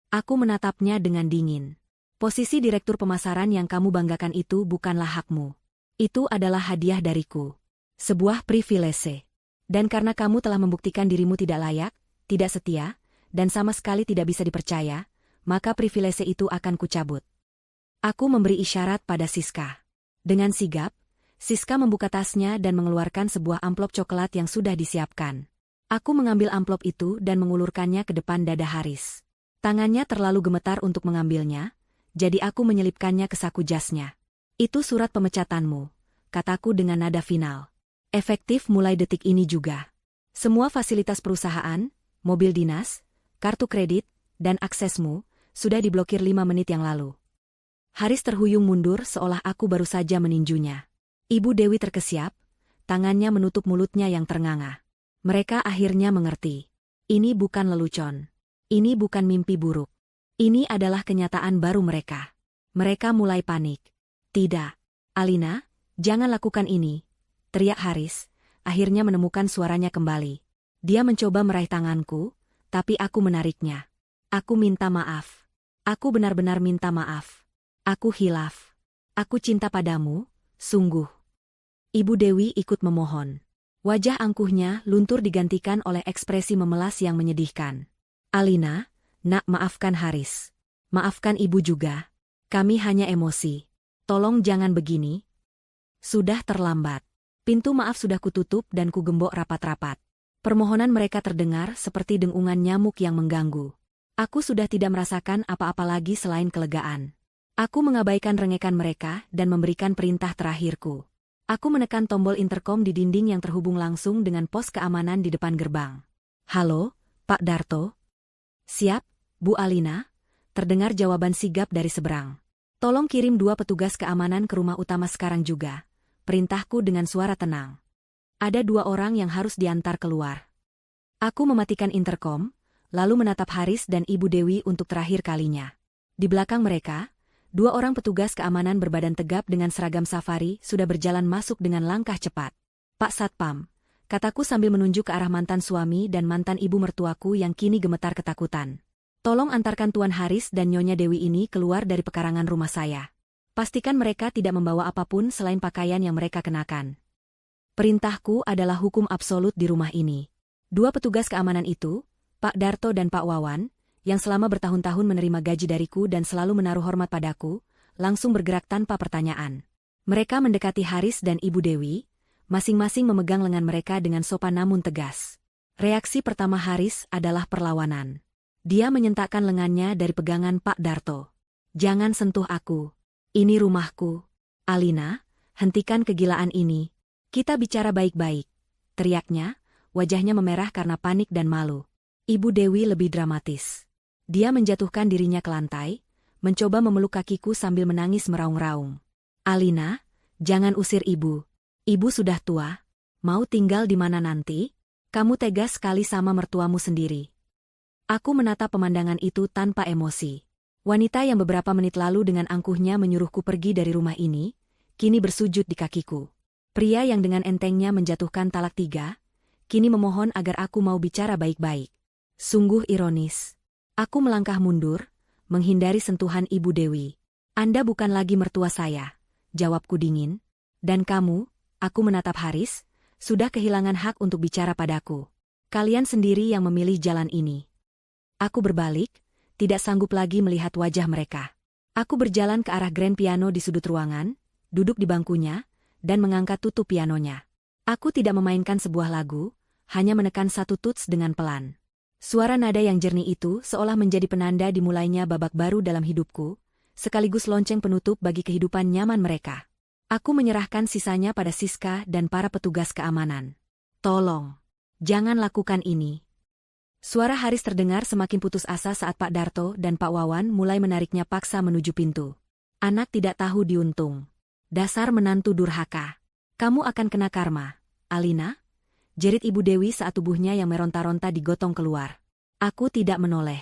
Aku menatapnya dengan dingin. Posisi direktur pemasaran yang kamu banggakan itu bukanlah hakmu. Itu adalah hadiah dariku. Sebuah privilese. Dan karena kamu telah membuktikan dirimu tidak layak, tidak setia, dan sama sekali tidak bisa dipercaya, maka privilese itu akan kucabut. Aku memberi isyarat pada Siska. Dengan sigap, Siska membuka tasnya dan mengeluarkan sebuah amplop coklat yang sudah disiapkan. Aku mengambil amplop itu dan mengulurkannya ke depan dada Haris. Tangannya terlalu gemetar untuk mengambilnya, jadi aku menyelipkannya ke saku jasnya. Itu surat pemecatanmu, kataku dengan nada final. Efektif mulai detik ini juga. Semua fasilitas perusahaan, mobil dinas, kartu kredit, dan aksesmu, sudah diblokir 5 menit yang lalu. Haris terhuyung mundur seolah aku baru saja meninjunya. Ibu Dewi terkesiap, tangannya menutup mulutnya yang ternganga. Mereka akhirnya mengerti. Ini bukan lelucon. Ini bukan mimpi buruk. Ini adalah kenyataan baru mereka. Mereka mulai panik. Tidak. Alina, jangan lakukan ini, teriak Haris, akhirnya menemukan suaranya kembali. Dia mencoba meraih tanganku, tapi aku menariknya. Aku minta maaf. Aku benar-benar minta maaf. Aku hilaf. Aku cinta padamu, sungguh. Ibu Dewi ikut memohon. Wajah angkuhnya luntur digantikan oleh ekspresi memelas yang menyedihkan. Alina, nak, maafkan Haris. Maafkan ibu juga. Kami hanya emosi. Tolong jangan begini. Sudah terlambat. Pintu maaf sudah kututup dan kugembok rapat-rapat. Permohonan mereka terdengar seperti dengungan nyamuk yang mengganggu. Aku sudah tidak merasakan apa-apa lagi selain kelegaan. Aku mengabaikan rengekan mereka dan memberikan perintah terakhirku. Aku menekan tombol interkom di dinding yang terhubung langsung dengan pos keamanan di depan gerbang. Halo, Pak Darto? Siap, Bu Alina, terdengar jawaban sigap dari seberang. Tolong kirim 2 petugas keamanan ke rumah utama sekarang juga. Perintahku dengan suara tenang. Ada 2 orang yang harus diantar keluar. Aku mematikan interkom, lalu menatap Haris dan Ibu Dewi untuk terakhir kalinya. Di belakang mereka, 2 orang petugas keamanan berbadan tegap dengan seragam safari sudah berjalan masuk dengan langkah cepat. Pak Satpam, kataku sambil menunjuk ke arah mantan suami dan mantan ibu mertuaku yang kini gemetar ketakutan. Tolong antarkan Tuan Haris dan Nyonya Dewi ini keluar dari pekarangan rumah saya. Pastikan mereka tidak membawa apapun selain pakaian yang mereka kenakan. Perintahku adalah hukum absolut di rumah ini. 2 petugas keamanan itu, Pak Darto dan Pak Wawan, yang selama bertahun-tahun menerima gaji dariku dan selalu menaruh hormat padaku, langsung bergerak tanpa pertanyaan. Mereka mendekati Haris dan Ibu Dewi, masing-masing memegang lengan mereka dengan sopan namun tegas. Reaksi pertama Haris adalah perlawanan. Dia menyentakkan lengannya dari pegangan Pak Darto. Jangan sentuh aku. Ini rumahku. Alina, hentikan kegilaan ini. Kita bicara baik-baik. Teriaknya, wajahnya memerah karena panik dan malu. Ibu Dewi lebih dramatis. Dia menjatuhkan dirinya ke lantai, mencoba memeluk kakiku sambil menangis meraung-raung. Alina, jangan usir ibu. Ibu sudah tua. Mau tinggal di mana nanti? Kamu tegas sekali sama mertuamu sendiri. Aku menatap pemandangan itu tanpa emosi. Wanita yang beberapa menit lalu dengan angkuhnya menyuruhku pergi dari rumah ini, kini bersujud di kakiku. Pria yang dengan entengnya menjatuhkan talak 3, kini memohon agar aku mau bicara baik-baik. Sungguh ironis. Aku melangkah mundur, menghindari sentuhan Ibu Dewi. Anda bukan lagi mertua saya, jawabku dingin. Dan kamu, aku menatap Haris, sudah kehilangan hak untuk bicara padaku. Kalian sendiri yang memilih jalan ini. Aku berbalik, tidak sanggup lagi melihat wajah mereka. Aku berjalan ke arah grand piano di sudut ruangan, duduk di bangkunya, dan mengangkat tutup pianonya. Aku tidak memainkan sebuah lagu, hanya menekan satu tuts dengan pelan. Suara nada yang jernih itu seolah menjadi penanda dimulainya babak baru dalam hidupku, sekaligus lonceng penutup bagi kehidupan nyaman mereka. Aku menyerahkan sisanya pada Siska dan para petugas keamanan. Tolong, jangan lakukan ini. Suara Haris terdengar semakin putus asa saat Pak Darto dan Pak Wawan mulai menariknya paksa menuju pintu. Anak tidak tahu diuntung. Dasar menantu durhaka. Kamu akan kena karma, Alina, jerit Ibu Dewi saat tubuhnya yang meronta-ronta digotong keluar. Aku tidak menoleh.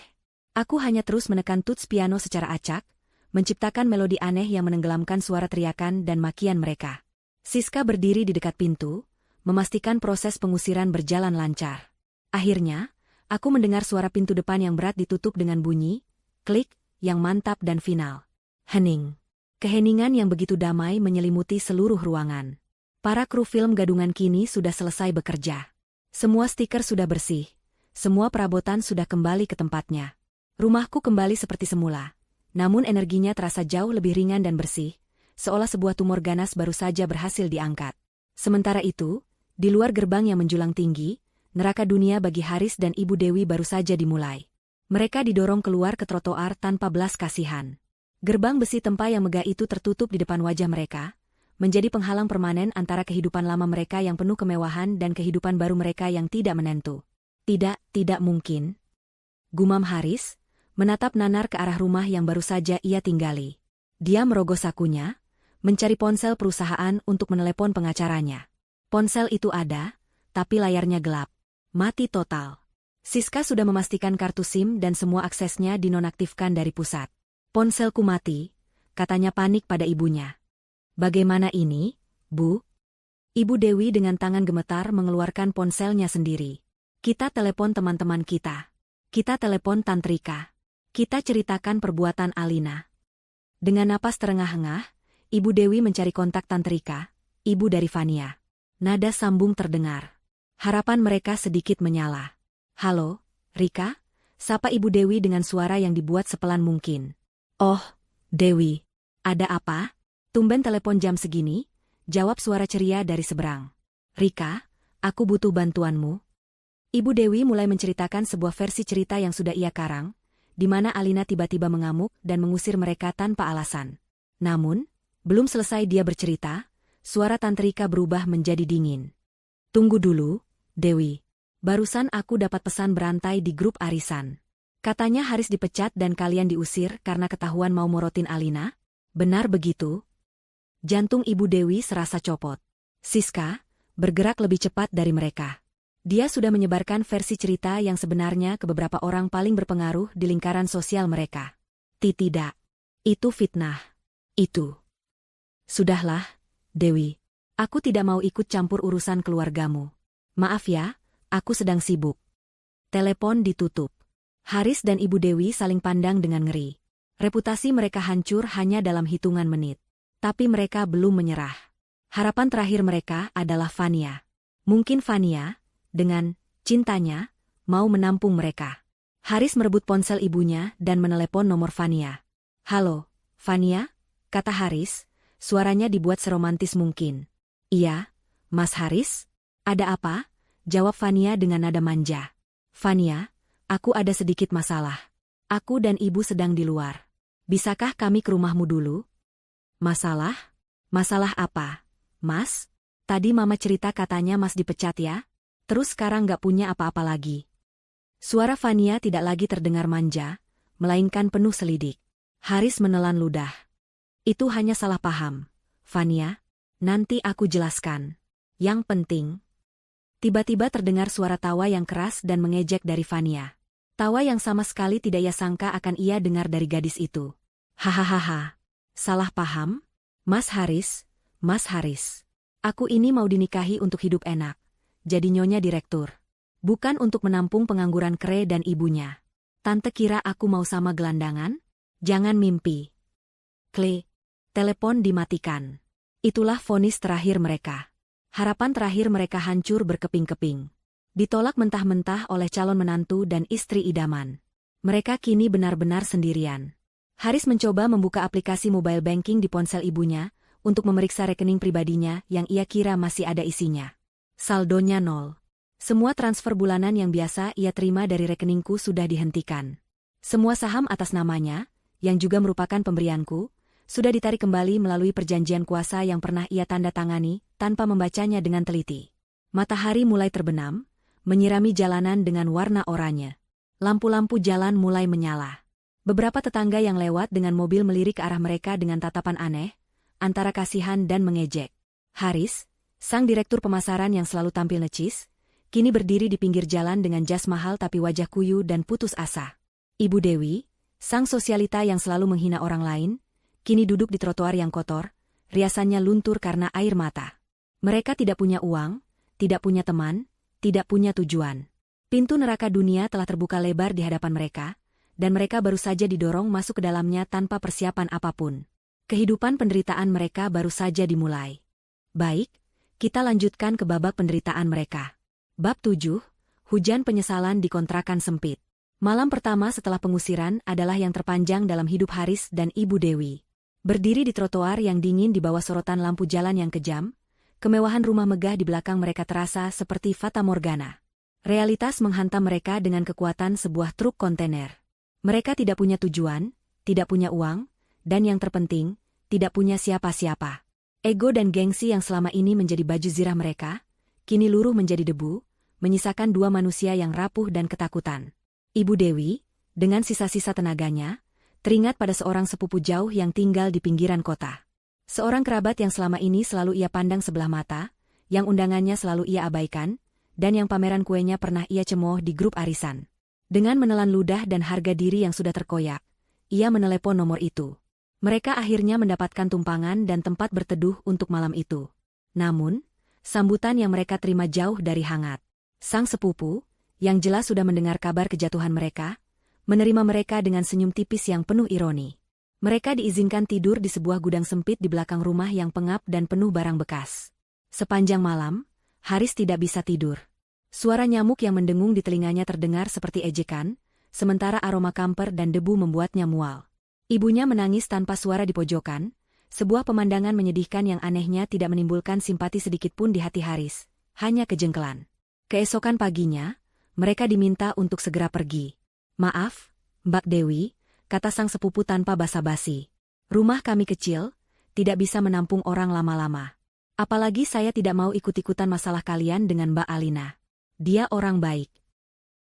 Aku hanya terus menekan tuts piano secara acak, menciptakan melodi aneh yang menenggelamkan suara teriakan dan makian mereka. Siska berdiri di dekat pintu, memastikan proses pengusiran berjalan lancar. Akhirnya, aku mendengar suara pintu depan yang berat ditutup dengan bunyi, klik, yang mantap dan final. Hening. Keheningan yang begitu damai menyelimuti seluruh ruangan. Para kru film gadungan kini sudah selesai bekerja. Semua stiker sudah bersih. Semua perabotan sudah kembali ke tempatnya. Rumahku kembali seperti semula. Namun energinya terasa jauh lebih ringan dan bersih, seolah sebuah tumor ganas baru saja berhasil diangkat. Sementara itu, di luar gerbang yang menjulang tinggi, neraka dunia bagi Haris dan Ibu Dewi baru saja dimulai. Mereka didorong keluar ke trotoar tanpa belas kasihan. Gerbang besi tempa yang megah itu tertutup di depan wajah mereka, menjadi penghalang permanen antara kehidupan lama mereka yang penuh kemewahan dan kehidupan baru mereka yang tidak menentu. Tidak mungkin. Gumam Haris, menatap nanar ke arah rumah yang baru saja ia tinggali. Dia merogoh sakunya, mencari ponsel perusahaan untuk menelepon pengacaranya. Ponsel itu ada, tapi layarnya gelap. Mati total. Siska sudah memastikan kartu SIM dan semua aksesnya dinonaktifkan dari pusat. Ponselku mati, katanya panik pada ibunya. Bagaimana ini, Bu? Ibu Dewi dengan tangan gemetar mengeluarkan ponselnya sendiri. Kita telepon teman-teman kita. Kita telepon Tantrika. Kita ceritakan perbuatan Alina. Dengan napas terengah-engah, Ibu Dewi mencari kontak Tantrika, ibu dari Fania. Nada sambung terdengar. Harapan mereka sedikit menyala. Halo, Rika? Sapa Ibu Dewi dengan suara yang dibuat sepelan mungkin. Oh, Dewi. Ada apa? Tumben telepon jam segini? Jawab suara ceria dari seberang. Rika, aku butuh bantuanmu. Ibu Dewi mulai menceritakan sebuah versi cerita yang sudah ia karang, di mana Alina tiba-tiba mengamuk dan mengusir mereka tanpa alasan. Namun, belum selesai dia bercerita, suara Tantrika berubah menjadi dingin. Tunggu dulu, Dewi. Barusan aku dapat pesan berantai di grup arisan. Katanya Haris dipecat dan kalian diusir karena ketahuan mau morotin Alina? Benar begitu? Jantung Ibu Dewi serasa copot. Siska bergerak lebih cepat dari mereka. Dia sudah menyebarkan versi cerita yang sebenarnya ke beberapa orang paling berpengaruh di lingkaran sosial mereka. Tidak. Itu fitnah. Itu. Sudahlah, Dewi. Aku tidak mau ikut campur urusan keluargamu. Maaf ya, aku sedang sibuk. Telepon ditutup. Haris dan Ibu Dewi saling pandang dengan ngeri. Reputasi mereka hancur hanya dalam hitungan menit. Tapi mereka belum menyerah. Harapan terakhir mereka adalah Fania. Mungkin Fania, dengan cintanya, mau menampung mereka. Haris merebut ponsel ibunya dan menelepon nomor Fania. Halo, Fania? Kata Haris, suaranya dibuat seromantis mungkin. Iya, Mas Haris? Ada apa? Jawab Fania dengan nada manja. Fania, aku ada sedikit masalah. Aku dan ibu sedang di luar. Bisakah kami ke rumahmu dulu? Masalah? Masalah apa, Mas? Tadi Mama cerita katanya Mas dipecat ya? Terus sekarang gak punya apa-apa lagi. Suara Fania tidak lagi terdengar manja, melainkan penuh selidik. Haris menelan ludah. Itu hanya salah paham. Fania, nanti aku jelaskan. Yang penting. Tiba-tiba terdengar suara tawa yang keras dan mengejek dari Fania. Tawa yang sama sekali tidak ia sangka akan ia dengar dari gadis itu. Hahaha. Salah paham? Mas Haris, Mas Haris. Aku ini mau dinikahi untuk hidup enak. Jadi nyonya direktur. Bukan untuk menampung pengangguran Kre dan ibunya. Tante kira aku mau sama gelandangan? Jangan mimpi. Kle. Telepon dimatikan. Itulah vonis terakhir mereka. Harapan terakhir mereka hancur berkeping-keping. Ditolak mentah-mentah oleh calon menantu dan istri idaman. Mereka kini benar-benar sendirian. Haris mencoba membuka aplikasi mobile banking di ponsel ibunya untuk memeriksa rekening pribadinya yang ia kira masih ada isinya. Saldonya 0. Semua transfer bulanan yang biasa ia terima dari rekeningku sudah dihentikan. Semua saham atas namanya, yang juga merupakan pemberianku, sudah ditarik kembali melalui perjanjian kuasa yang pernah ia tanda tangani tanpa membacanya dengan teliti. Matahari mulai terbenam, menyirami jalanan dengan warna oranye. Lampu-lampu jalan mulai menyala. Beberapa tetangga yang lewat dengan mobil melirik ke arah mereka dengan tatapan aneh, antara kasihan dan mengejek. Haris, sang direktur pemasaran yang selalu tampil necis, kini berdiri di pinggir jalan dengan jas mahal tapi wajah kuyu dan putus asa. Ibu Dewi, sang sosialita yang selalu menghina orang lain, kini duduk di trotoar yang kotor, riasannya luntur karena air mata. Mereka tidak punya uang, tidak punya teman, tidak punya tujuan. Pintu neraka dunia telah terbuka lebar di hadapan mereka, dan mereka baru saja didorong masuk ke dalamnya tanpa persiapan apapun. Kehidupan penderitaan mereka baru saja dimulai. Baik, kita lanjutkan ke babak penderitaan mereka. Bab 7, Hujan Penyesalan di Kontrakan Sempit. Malam pertama setelah pengusiran adalah yang terpanjang dalam hidup Haris dan Ibu Dewi. Berdiri di trotoar yang dingin di bawah sorotan lampu jalan yang kejam, kemewahan rumah megah di belakang mereka terasa seperti fata morgana. Realitas menghantam mereka dengan kekuatan sebuah truk kontainer. Mereka tidak punya tujuan, tidak punya uang, dan yang terpenting, tidak punya siapa-siapa. Ego dan gengsi yang selama ini menjadi baju zirah mereka, kini luruh menjadi debu, menyisakan dua manusia yang rapuh dan ketakutan. Ibu Dewi, dengan sisa-sisa tenaganya, teringat pada seorang sepupu jauh yang tinggal di pinggiran kota. Seorang kerabat yang selama ini selalu ia pandang sebelah mata, yang undangannya selalu ia abaikan, dan yang pameran kuenya pernah ia cemooh di grup arisan. Dengan menelan ludah dan harga diri yang sudah terkoyak, ia menelepon nomor itu. Mereka akhirnya mendapatkan tumpangan dan tempat berteduh untuk malam itu. Namun, sambutan yang mereka terima jauh dari hangat. Sang sepupu, yang jelas sudah mendengar kabar kejatuhan mereka, menerima mereka dengan senyum tipis yang penuh ironi. Mereka diizinkan tidur di sebuah gudang sempit di belakang rumah yang pengap dan penuh barang bekas. Sepanjang malam, Haris tidak bisa tidur. Suara nyamuk yang mendengung di telinganya terdengar seperti ejekan, sementara aroma kamper dan debu membuatnya mual. Ibunya menangis tanpa suara di pojokan, sebuah pemandangan menyedihkan yang anehnya tidak menimbulkan simpati sedikit pun di hati Haris, hanya kejengkelan. Keesokan paginya, mereka diminta untuk segera pergi. "Maaf, Mbak Dewi," kata sang sepupu tanpa basa-basi. "Rumah kami kecil, tidak bisa menampung orang lama-lama. Apalagi saya tidak mau ikut-ikutan masalah kalian dengan Mbak Alina. Dia orang baik."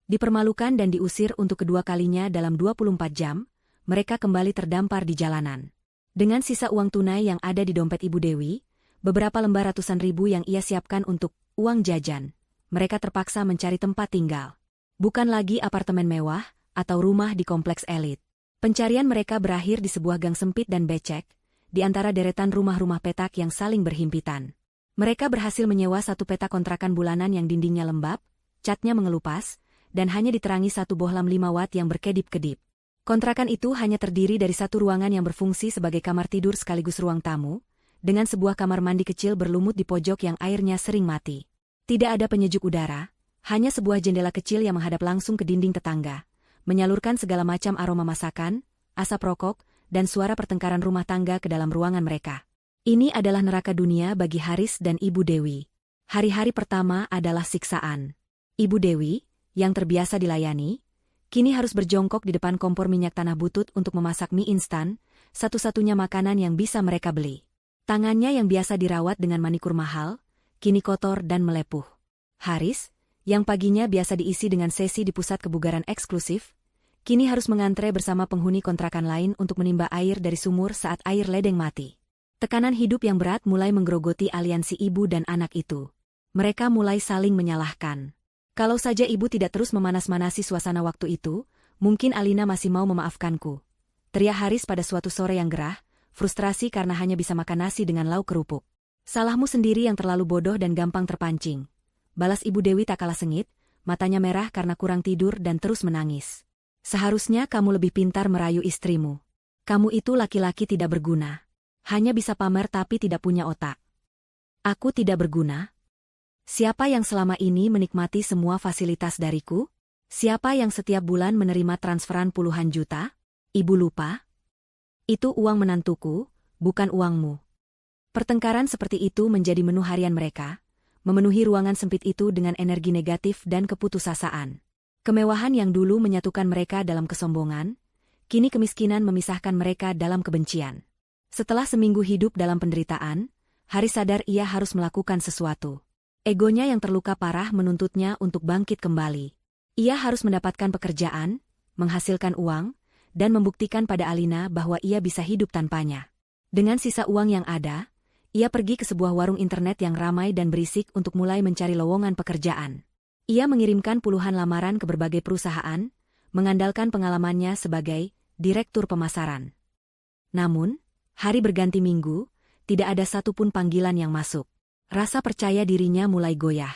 Dipermalukan dan diusir untuk kedua kalinya dalam 24 jam, mereka kembali terdampar di jalanan. Dengan sisa uang tunai yang ada di dompet Ibu Dewi, beberapa lembar ratusan ribu yang ia siapkan untuk uang jajan, mereka terpaksa mencari tempat tinggal. Bukan lagi apartemen mewah atau rumah di kompleks elit. Pencarian mereka berakhir di sebuah gang sempit dan becek, di antara deretan rumah-rumah petak yang saling berhimpitan. Mereka berhasil menyewa satu petak kontrakan bulanan yang dindingnya lembab, catnya mengelupas, dan hanya diterangi satu bohlam 5 watt yang berkedip-kedip. Kontrakan itu hanya terdiri dari satu ruangan yang berfungsi sebagai kamar tidur sekaligus ruang tamu, dengan sebuah kamar mandi kecil berlumut di pojok yang airnya sering mati. Tidak ada penyejuk udara, hanya sebuah jendela kecil yang menghadap langsung ke dinding tetangga, menyalurkan segala macam aroma masakan, asap rokok, dan suara pertengkaran rumah tangga ke dalam ruangan mereka. Ini adalah neraka dunia bagi Haris dan Ibu Dewi. Hari-hari pertama adalah siksaan. Ibu Dewi, yang terbiasa dilayani, kini harus berjongkok di depan kompor minyak tanah butut untuk memasak mie instan, satu-satunya makanan yang bisa mereka beli. Tangannya yang biasa dirawat dengan manikur mahal, kini kotor dan melepuh. Haris, yang paginya biasa diisi dengan sesi di pusat kebugaran eksklusif, kini harus mengantre bersama penghuni kontrakan lain untuk menimba air dari sumur saat air ledeng mati. Tekanan hidup yang berat mulai menggerogoti aliansi ibu dan anak itu. Mereka mulai saling menyalahkan. Kalau saja ibu tidak terus memanas-manasi suasana waktu itu, mungkin Alina masih mau memaafkanku. Teriak Haris pada suatu sore yang gerah, frustrasi karena hanya bisa makan nasi dengan lauk kerupuk. "Salahmu sendiri yang terlalu bodoh dan gampang terpancing," balas Ibu Dewi tak kalah sengit, matanya merah karena kurang tidur dan terus menangis. "Seharusnya kamu lebih pintar merayu istrimu. Kamu itu laki-laki tidak berguna. Hanya bisa pamer tapi tidak punya otak." "Aku tidak berguna? Siapa yang selama ini menikmati semua fasilitas dariku? Siapa yang setiap bulan menerima transferan puluhan juta? Ibu lupa? Itu uang menantuku, bukan uangmu." Pertengkaran seperti itu menjadi menu harian mereka, memenuhi ruangan sempit itu dengan energi negatif dan keputusasaan. Kemewahan yang dulu menyatukan mereka dalam kesombongan, kini kemiskinan memisahkan mereka dalam kebencian. Setelah seminggu hidup dalam penderitaan, Haris sadar ia harus melakukan sesuatu. Egonya yang terluka parah menuntutnya untuk bangkit kembali. Ia harus mendapatkan pekerjaan, menghasilkan uang, dan membuktikan pada Alina bahwa ia bisa hidup tanpanya. Dengan sisa uang yang ada, ia pergi ke sebuah warung internet yang ramai dan berisik untuk mulai mencari lowongan pekerjaan. Ia mengirimkan puluhan lamaran ke berbagai perusahaan, mengandalkan pengalamannya sebagai direktur pemasaran. Namun, hari berganti minggu, tidak ada satupun panggilan yang masuk. Rasa percaya dirinya mulai goyah.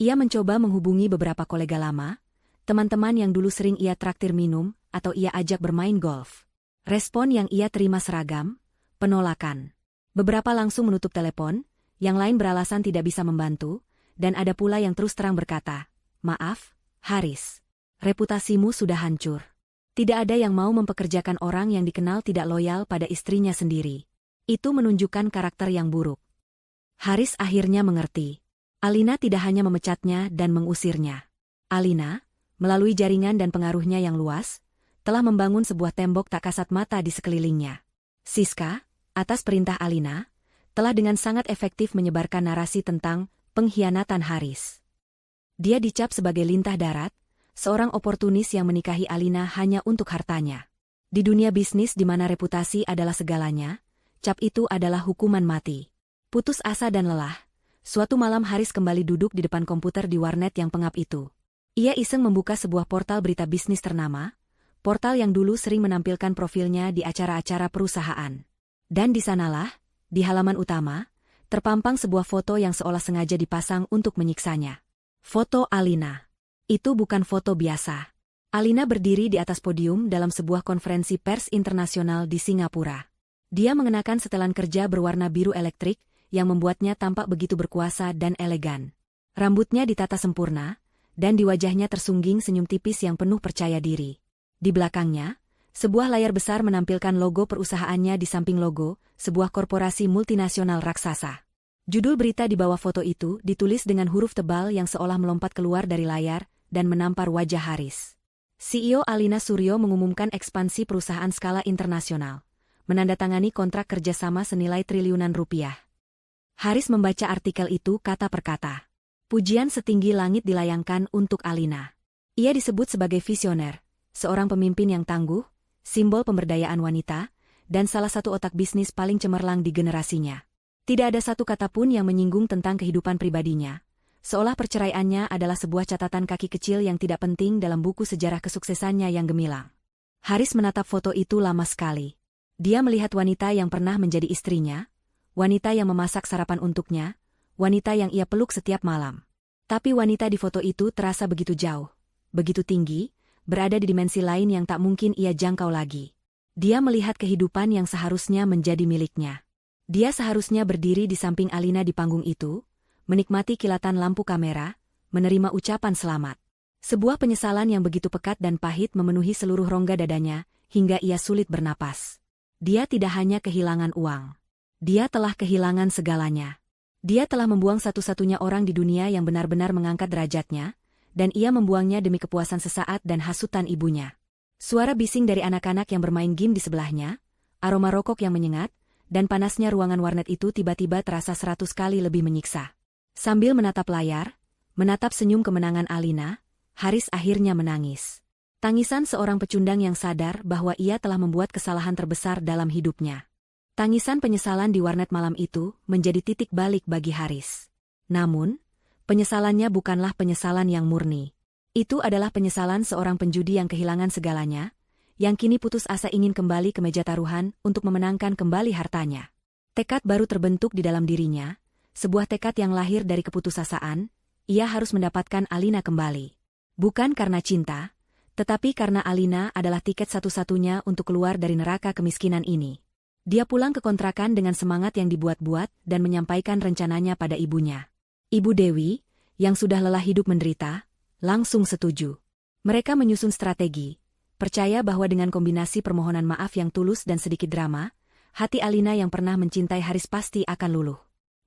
Ia mencoba menghubungi beberapa kolega lama, teman-teman yang dulu sering ia traktir minum atau ia ajak bermain golf. Respon yang ia terima seragam, penolakan. Beberapa langsung menutup telepon, yang lain beralasan tidak bisa membantu, dan ada pula yang terus terang berkata, "Maaf, Haris. Reputasimu sudah hancur. Tidak ada yang mau mempekerjakan orang yang dikenal tidak loyal pada istrinya sendiri. Itu menunjukkan karakter yang buruk." Haris akhirnya mengerti. Alina tidak hanya memecatnya dan mengusirnya. Alina, melalui jaringan dan pengaruhnya yang luas, telah membangun sebuah tembok tak kasat mata di sekelilingnya. Siska, atas perintah Alina, telah dengan sangat efektif menyebarkan narasi tentang pengkhianatan Haris. Dia dicap sebagai lintah darat, seorang oportunis yang menikahi Alina hanya untuk hartanya. Di dunia bisnis di mana reputasi adalah segalanya, cap itu adalah hukuman mati. Putus asa dan lelah, suatu malam Haris kembali duduk di depan komputer di warnet yang pengap itu. Ia iseng membuka sebuah portal berita bisnis ternama, portal yang dulu sering menampilkan profilnya di acara-acara perusahaan. Dan di sanalah, di halaman utama, Terpampang sebuah foto yang seolah sengaja dipasang untuk menyiksanya. Foto Alina. Itu bukan foto biasa. Alina berdiri di atas podium dalam sebuah konferensi pers internasional di Singapura. Dia mengenakan setelan kerja berwarna biru elektrik yang membuatnya tampak begitu berkuasa dan elegan. Rambutnya ditata sempurna, dan di wajahnya tersungging senyum tipis yang penuh percaya diri. Di belakangnya, sebuah layar besar menampilkan logo perusahaannya di samping logo, sebuah korporasi multinasional raksasa. Judul berita di bawah foto itu ditulis dengan huruf tebal yang seolah melompat keluar dari layar dan menampar wajah Haris. CEO Alina Suryo mengumumkan ekspansi perusahaan skala internasional, menandatangani kontrak kerjasama senilai triliunan rupiah. Haris membaca artikel itu kata per kata. Pujian setinggi langit dilayangkan untuk Alina. Ia disebut sebagai visioner, seorang pemimpin yang tangguh, simbol pemberdayaan wanita, dan salah satu otak bisnis paling cemerlang di generasinya. Tidak ada satu kata pun yang menyinggung tentang kehidupan pribadinya, seolah perceraiannya adalah sebuah catatan kaki kecil yang tidak penting dalam buku sejarah kesuksesannya yang gemilang. Haris menatap foto itu lama sekali. Dia melihat wanita yang pernah menjadi istrinya, wanita yang memasak sarapan untuknya, wanita yang ia peluk setiap malam. Tapi wanita di foto itu terasa begitu jauh, begitu tinggi, berada di dimensi lain yang tak mungkin ia jangkau lagi. Dia melihat kehidupan yang seharusnya menjadi miliknya. Dia seharusnya berdiri di samping Alina di panggung itu, menikmati kilatan lampu kamera, menerima ucapan selamat. Sebuah penyesalan yang begitu pekat dan pahit memenuhi seluruh rongga dadanya, hingga ia sulit bernapas. Dia tidak hanya kehilangan uang. Dia telah kehilangan segalanya. Dia telah membuang satu-satunya orang di dunia yang benar-benar mengangkat derajatnya, dan ia membuangnya demi kepuasan sesaat dan hasutan ibunya. Suara bising dari anak-anak yang bermain game di sebelahnya, aroma rokok yang menyengat, dan panasnya ruangan warnet itu tiba-tiba terasa 100 kali lebih menyiksa. Sambil menatap layar, menatap senyum kemenangan Alina, Haris akhirnya menangis. Tangisan seorang pecundang yang sadar bahwa ia telah membuat kesalahan terbesar dalam hidupnya. Tangisan penyesalan di warnet malam itu menjadi titik balik bagi Haris. Namun, penyesalannya bukanlah penyesalan yang murni. Itu adalah penyesalan seorang penjudi yang kehilangan segalanya, yang kini putus asa ingin kembali ke meja taruhan untuk memenangkan kembali hartanya. Tekad baru terbentuk di dalam dirinya, sebuah tekad yang lahir dari keputusasaan, ia harus mendapatkan Alina kembali. Bukan karena cinta, tetapi karena Alina adalah tiket satu-satunya untuk keluar dari neraka kemiskinan ini. Dia pulang ke kontrakan dengan semangat yang dibuat-buat dan menyampaikan rencananya pada ibunya. Ibu Dewi, yang sudah lelah hidup menderita, langsung setuju. Mereka menyusun strategi, percaya bahwa dengan kombinasi permohonan maaf yang tulus dan sedikit drama, hati Alina yang pernah mencintai Haris pasti akan luluh.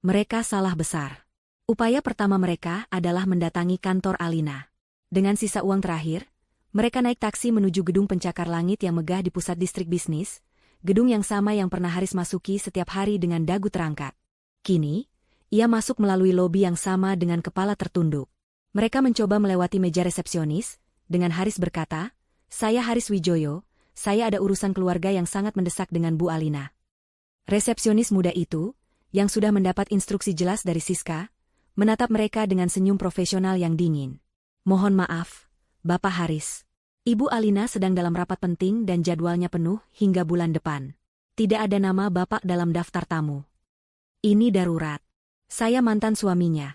Mereka salah besar. Upaya pertama mereka adalah mendatangi kantor Alina. Dengan sisa uang terakhir, mereka naik taksi menuju gedung pencakar langit yang megah di pusat distrik bisnis, gedung yang sama yang pernah Haris masuki setiap hari dengan dagu terangkat. Kini, ia masuk melalui lobi yang sama dengan kepala tertunduk. Mereka mencoba melewati meja resepsionis, dengan Haris berkata, "Saya Haris Wijoyo, saya ada urusan keluarga yang sangat mendesak dengan Bu Alina." Resepsionis muda itu, yang sudah mendapat instruksi jelas dari Siska, menatap mereka dengan senyum profesional yang dingin. "Mohon maaf, Bapak Haris. Ibu Alina sedang dalam rapat penting dan jadwalnya penuh hingga bulan depan. Tidak ada nama Bapak dalam daftar tamu. Ini darurat. Saya mantan suaminya."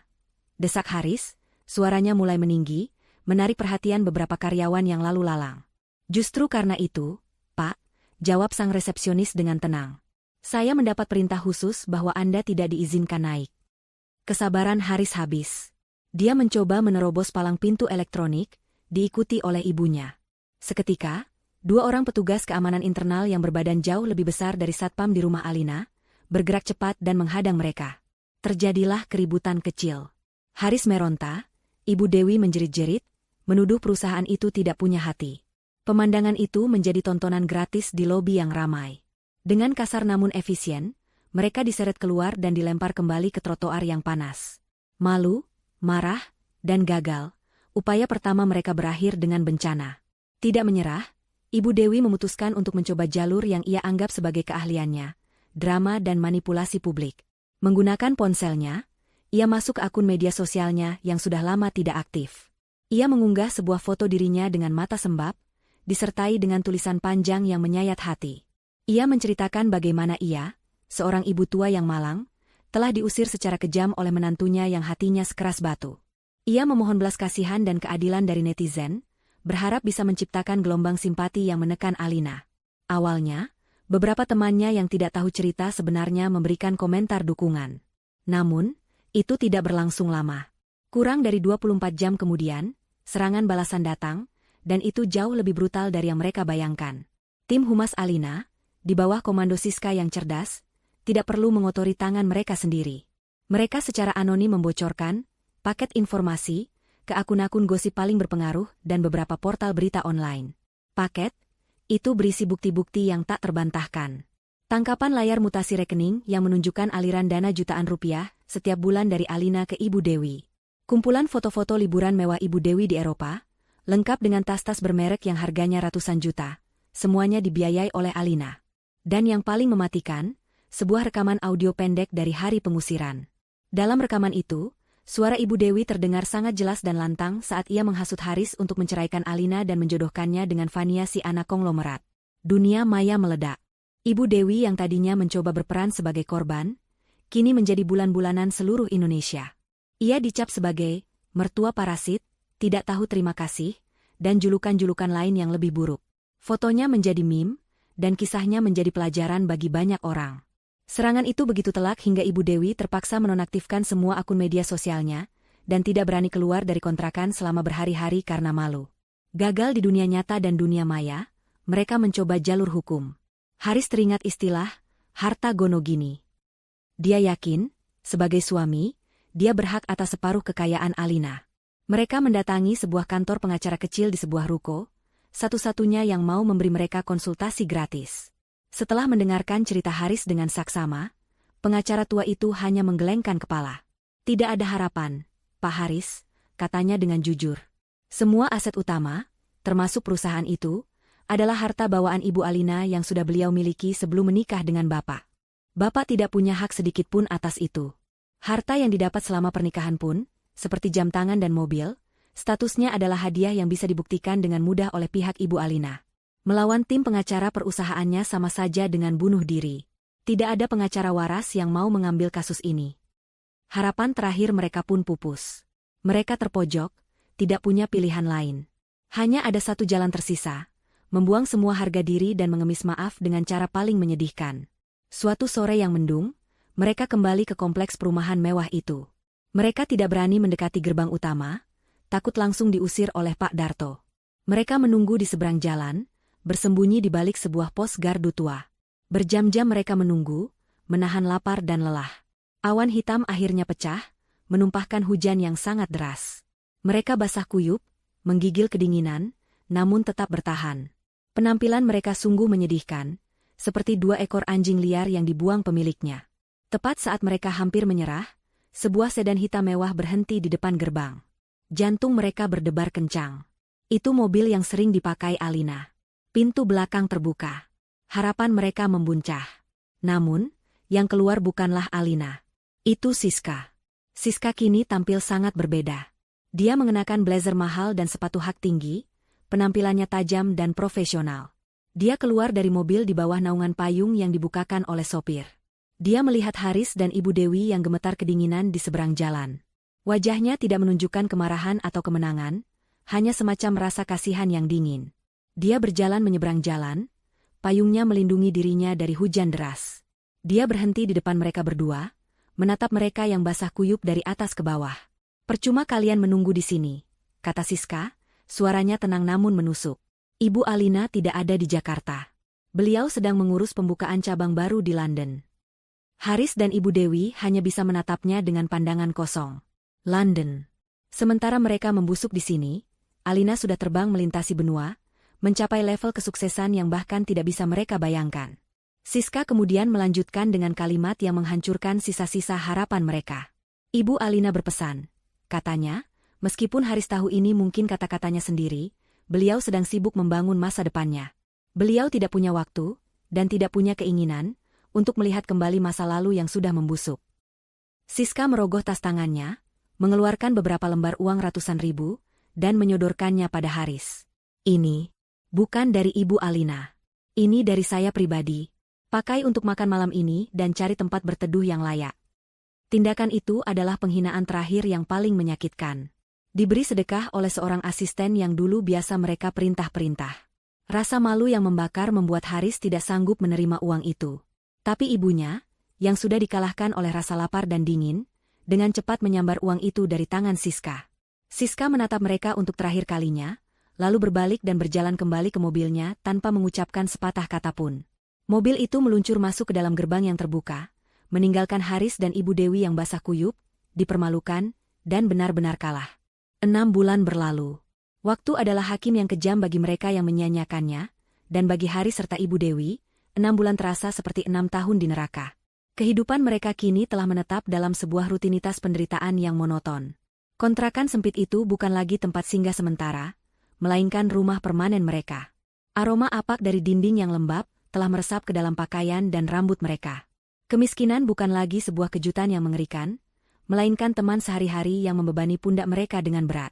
Desak Haris, suaranya mulai meninggi, menarik perhatian beberapa karyawan yang lalu lalang. "Justru karena itu, Pak," jawab sang resepsionis dengan tenang. "Saya mendapat perintah khusus bahwa Anda tidak diizinkan naik." Kesabaran Haris habis. Dia mencoba menerobos palang pintu elektronik, diikuti oleh ibunya. Seketika, dua orang petugas keamanan internal yang berbadan jauh lebih besar dari satpam di rumah Alina, bergerak cepat dan menghadang mereka. Terjadilah keributan kecil. Haris meronta, Ibu Dewi menjerit-jerit, menuduh perusahaan itu tidak punya hati. Pemandangan itu menjadi tontonan gratis di lobi yang ramai. Dengan kasar namun efisien, mereka diseret keluar dan dilempar kembali ke trotoar yang panas. Malu, marah, dan gagal, upaya pertama mereka berakhir dengan bencana. Tidak menyerah, Ibu Dewi memutuskan untuk mencoba jalur yang ia anggap sebagai keahliannya, drama dan manipulasi publik. Menggunakan ponselnya, ia masuk ke akun media sosialnya yang sudah lama tidak aktif. Ia mengunggah sebuah foto dirinya dengan mata sembab, disertai dengan tulisan panjang yang menyayat hati. Ia menceritakan bagaimana ia, seorang ibu tua yang malang, telah diusir secara kejam oleh menantunya yang hatinya sekeras batu. Ia memohon belas kasihan dan keadilan dari netizen, berharap bisa menciptakan gelombang simpati yang menekan Alina. Awalnya, beberapa temannya yang tidak tahu cerita sebenarnya memberikan komentar dukungan. Namun, itu tidak berlangsung lama. Kurang dari 24 jam kemudian, serangan balasan datang, dan itu jauh lebih brutal dari yang mereka bayangkan. Tim humas Alina, di bawah komando Siska yang cerdas, tidak perlu mengotori tangan mereka sendiri. Mereka secara anonim membocorkan paket informasi ke akun-akun gosip paling berpengaruh dan beberapa portal berita online. Paket itu berisi bukti-bukti yang tak terbantahkan. Tangkapan layar mutasi rekening yang menunjukkan aliran dana jutaan rupiah setiap bulan dari Alina ke Ibu Dewi. Kumpulan foto-foto liburan mewah Ibu Dewi di Eropa, lengkap dengan tas-tas bermerek yang harganya ratusan juta, semuanya dibiayai oleh Alina. Dan yang paling mematikan, sebuah rekaman audio pendek dari hari pengusiran. Dalam rekaman itu, suara Ibu Dewi terdengar sangat jelas dan lantang saat ia menghasut Haris untuk menceraikan Alina dan menjodohkannya dengan Fania si anak konglomerat. Dunia maya meledak. Ibu Dewi yang tadinya mencoba berperan sebagai korban, kini menjadi bulan-bulanan seluruh Indonesia. Ia dicap sebagai mertua parasit, tidak tahu terima kasih, dan julukan-julukan lain yang lebih buruk. Fotonya menjadi meme, dan kisahnya menjadi pelajaran bagi banyak orang. Serangan itu begitu telak hingga Ibu Dewi terpaksa menonaktifkan semua akun media sosialnya, dan tidak berani keluar dari kontrakan selama berhari-hari karena malu. Gagal di dunia nyata dan dunia maya, mereka mencoba jalur hukum. Haris teringat istilah, harta gono gini. Dia yakin, sebagai suami, dia berhak atas separuh kekayaan Alina. Mereka mendatangi sebuah kantor pengacara kecil di sebuah ruko, satu-satunya yang mau memberi mereka konsultasi gratis. Setelah mendengarkan cerita Haris dengan saksama, pengacara tua itu hanya menggelengkan kepala. Tidak ada harapan, Pak Haris, katanya dengan jujur. Semua aset utama, termasuk perusahaan itu, adalah harta bawaan Ibu Alina yang sudah beliau miliki sebelum menikah dengan Bapak. Bapak tidak punya hak sedikit pun atas itu. Harta yang didapat selama pernikahan pun, seperti jam tangan dan mobil, statusnya adalah hadiah yang bisa dibuktikan dengan mudah oleh pihak Ibu Alina. Melawan tim pengacara perusahaannya sama saja dengan bunuh diri. Tidak ada pengacara waras yang mau mengambil kasus ini. Harapan terakhir mereka pun pupus. Mereka terpojok, tidak punya pilihan lain. Hanya ada satu jalan tersisa, membuang semua harga diri dan mengemis maaf dengan cara paling menyedihkan. Suatu sore yang mendung, mereka kembali ke kompleks perumahan mewah itu. Mereka tidak berani mendekati gerbang utama, takut langsung diusir oleh Pak Darto. Mereka menunggu di seberang jalan, bersembunyi di balik sebuah pos gardu tua. Berjam-jam mereka menunggu, menahan lapar dan lelah. Awan hitam akhirnya pecah, menumpahkan hujan yang sangat deras. Mereka basah kuyup, menggigil kedinginan, namun tetap bertahan. Penampilan mereka sungguh menyedihkan, seperti dua ekor anjing liar yang dibuang pemiliknya. Tepat saat mereka hampir menyerah, sebuah sedan hitam mewah berhenti di depan gerbang. Jantung mereka berdebar kencang. Itu mobil yang sering dipakai Alina. Pintu belakang terbuka. Harapan mereka membuncah. Namun, yang keluar bukanlah Alina. Itu Siska. Siska kini tampil sangat berbeda. Dia mengenakan blazer mahal dan sepatu hak tinggi, penampilannya tajam dan profesional. Dia keluar dari mobil di bawah naungan payung yang dibukakan oleh sopir. Dia melihat Haris dan Ibu Dewi yang gemetar kedinginan di seberang jalan. Wajahnya tidak menunjukkan kemarahan atau kemenangan, hanya semacam rasa kasihan yang dingin. Dia berjalan menyeberang jalan, payungnya melindungi dirinya dari hujan deras. Dia berhenti di depan mereka berdua, menatap mereka yang basah kuyup dari atas ke bawah. "Percuma kalian menunggu di sini," kata Siska. Suaranya tenang namun menusuk. Ibu Alina tidak ada di Jakarta. Beliau sedang mengurus pembukaan cabang baru di London. Haris dan Ibu Dewi hanya bisa menatapnya dengan pandangan kosong. London. Sementara mereka membusuk di sini, Alina sudah terbang melintasi benua, mencapai level kesuksesan yang bahkan tidak bisa mereka bayangkan. Siska kemudian melanjutkan dengan kalimat yang menghancurkan sisa-sisa harapan mereka. Ibu Alina berpesan, katanya, meskipun Haris tahu ini mungkin kata-katanya sendiri, beliau sedang sibuk membangun masa depannya. Beliau tidak punya waktu, dan tidak punya keinginan, untuk melihat kembali masa lalu yang sudah membusuk. Siska merogoh tas tangannya, mengeluarkan beberapa lembar uang ratusan ribu, dan menyodorkannya pada Haris. "Ini bukan dari Ibu Alina. Ini dari saya pribadi. Pakai untuk makan malam ini dan cari tempat berteduh yang layak." Tindakan itu adalah penghinaan terakhir yang paling menyakitkan. Diberi sedekah oleh seorang asisten yang dulu biasa mereka perintah-perintah. Rasa malu yang membakar membuat Haris tidak sanggup menerima uang itu. Tapi ibunya, yang sudah dikalahkan oleh rasa lapar dan dingin, dengan cepat menyambar uang itu dari tangan Siska. Siska menatap mereka untuk terakhir kalinya, lalu berbalik dan berjalan kembali ke mobilnya tanpa mengucapkan sepatah kata pun. Mobil itu meluncur masuk ke dalam gerbang yang terbuka, meninggalkan Haris dan Ibu Dewi yang basah kuyup, dipermalukan, dan benar-benar kalah. 6 bulan berlalu. Waktu adalah hakim yang kejam bagi mereka yang menyia-nyiakannya, dan bagi Haris serta Ibu Dewi, 6 bulan terasa seperti 6 tahun di neraka. Kehidupan mereka kini telah menetap dalam sebuah rutinitas penderitaan yang monoton. Kontrakan sempit itu bukan lagi tempat singgah sementara, melainkan rumah permanen mereka. Aroma apak dari dinding yang lembab telah meresap ke dalam pakaian dan rambut mereka. Kemiskinan bukan lagi sebuah kejutan yang mengerikan, melainkan teman sehari-hari yang membebani pundak mereka dengan berat.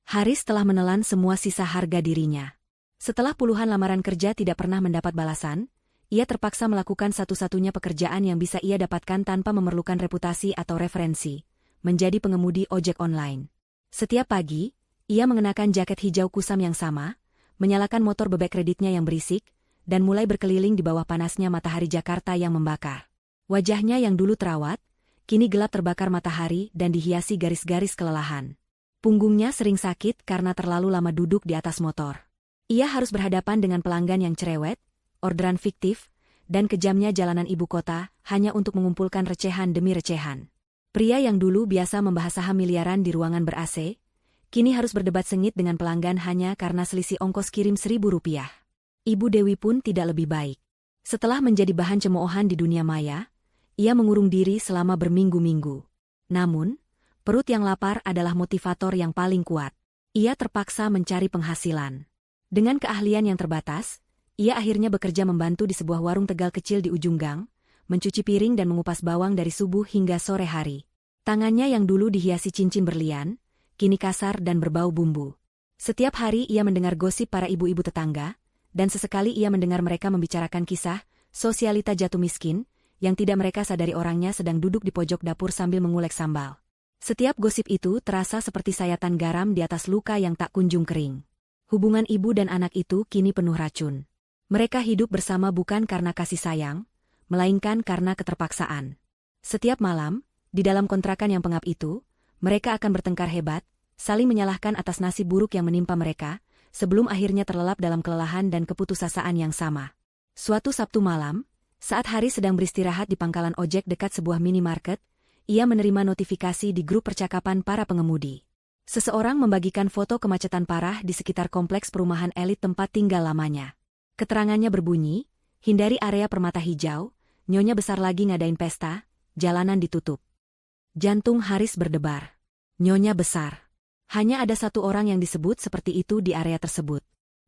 Haris telah menelan semua sisa harga dirinya. Setelah puluhan lamaran kerja tidak pernah mendapat balasan, ia terpaksa melakukan satu-satunya pekerjaan yang bisa ia dapatkan tanpa memerlukan reputasi atau referensi, menjadi pengemudi ojek online. Setiap pagi, ia mengenakan jaket hijau kusam yang sama, menyalakan motor bebek kreditnya yang berisik, dan mulai berkeliling di bawah panasnya matahari Jakarta yang membakar. Wajahnya yang dulu terawat, kini gelap terbakar matahari dan dihiasi garis-garis kelelahan. Punggungnya sering sakit karena terlalu lama duduk di atas motor. Ia harus berhadapan dengan pelanggan yang cerewet, orderan fiktif, dan kejamnya jalanan ibu kota hanya untuk mengumpulkan recehan demi recehan. Pria yang dulu biasa membahas saham miliaran di ruangan ber-AC, kini harus berdebat sengit dengan pelanggan hanya karena selisih ongkos kirim Rp1.000. Ibu Dewi pun tidak lebih baik. Setelah menjadi bahan cemoohan di dunia maya, ia mengurung diri selama berminggu-minggu. Namun, perut yang lapar adalah motivator yang paling kuat. Ia terpaksa mencari penghasilan. Dengan keahlian yang terbatas, ia akhirnya bekerja membantu di sebuah warung Tegal kecil di ujung gang, mencuci piring dan mengupas bawang dari subuh hingga sore hari. Tangannya yang dulu dihiasi cincin berlian, kini kasar dan berbau bumbu. Setiap hari ia mendengar gosip para ibu-ibu tetangga, dan sesekali ia mendengar mereka membicarakan kisah sosialita jatuh miskin, yang tidak mereka sadari orangnya sedang duduk di pojok dapur sambil mengulek sambal. Setiap gosip itu terasa seperti sayatan garam di atas luka yang tak kunjung kering. Hubungan ibu dan anak itu kini penuh racun. Mereka hidup bersama bukan karena kasih sayang, melainkan karena keterpaksaan. Setiap malam, di dalam kontrakan yang pengap itu, mereka akan bertengkar hebat, saling menyalahkan atas nasib buruk yang menimpa mereka, sebelum akhirnya terlelap dalam kelelahan dan keputusasaan yang sama. Suatu Sabtu malam, saat Haris sedang beristirahat di pangkalan ojek dekat sebuah minimarket, ia menerima notifikasi di grup percakapan para pengemudi. Seseorang membagikan foto kemacetan parah di sekitar kompleks perumahan elit tempat tinggal lamanya. Keterangannya berbunyi, hindari area permata hijau, nyonya besar lagi ngadain pesta, jalanan ditutup. Jantung Haris berdebar. Nyonya besar. Hanya ada satu orang yang disebut seperti itu di area tersebut.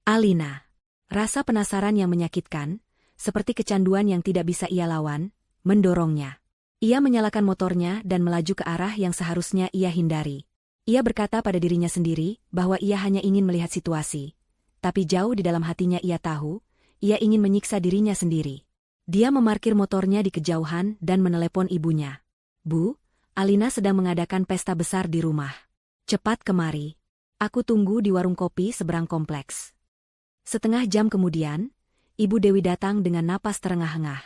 Alina. Rasa penasaran yang menyakitkan, seperti kecanduan yang tidak bisa ia lawan, mendorongnya. Ia menyalakan motornya dan melaju ke arah yang seharusnya ia hindari. Ia berkata pada dirinya sendiri bahwa ia hanya ingin melihat situasi. Tapi jauh di dalam hatinya ia tahu, ia ingin menyiksa dirinya sendiri. Dia memarkir motornya di kejauhan dan menelepon ibunya. Bu, Alina sedang mengadakan pesta besar di rumah. Cepat kemari. Aku tunggu di warung kopi seberang kompleks. Setengah jam kemudian, Ibu Dewi datang dengan napas terengah-engah.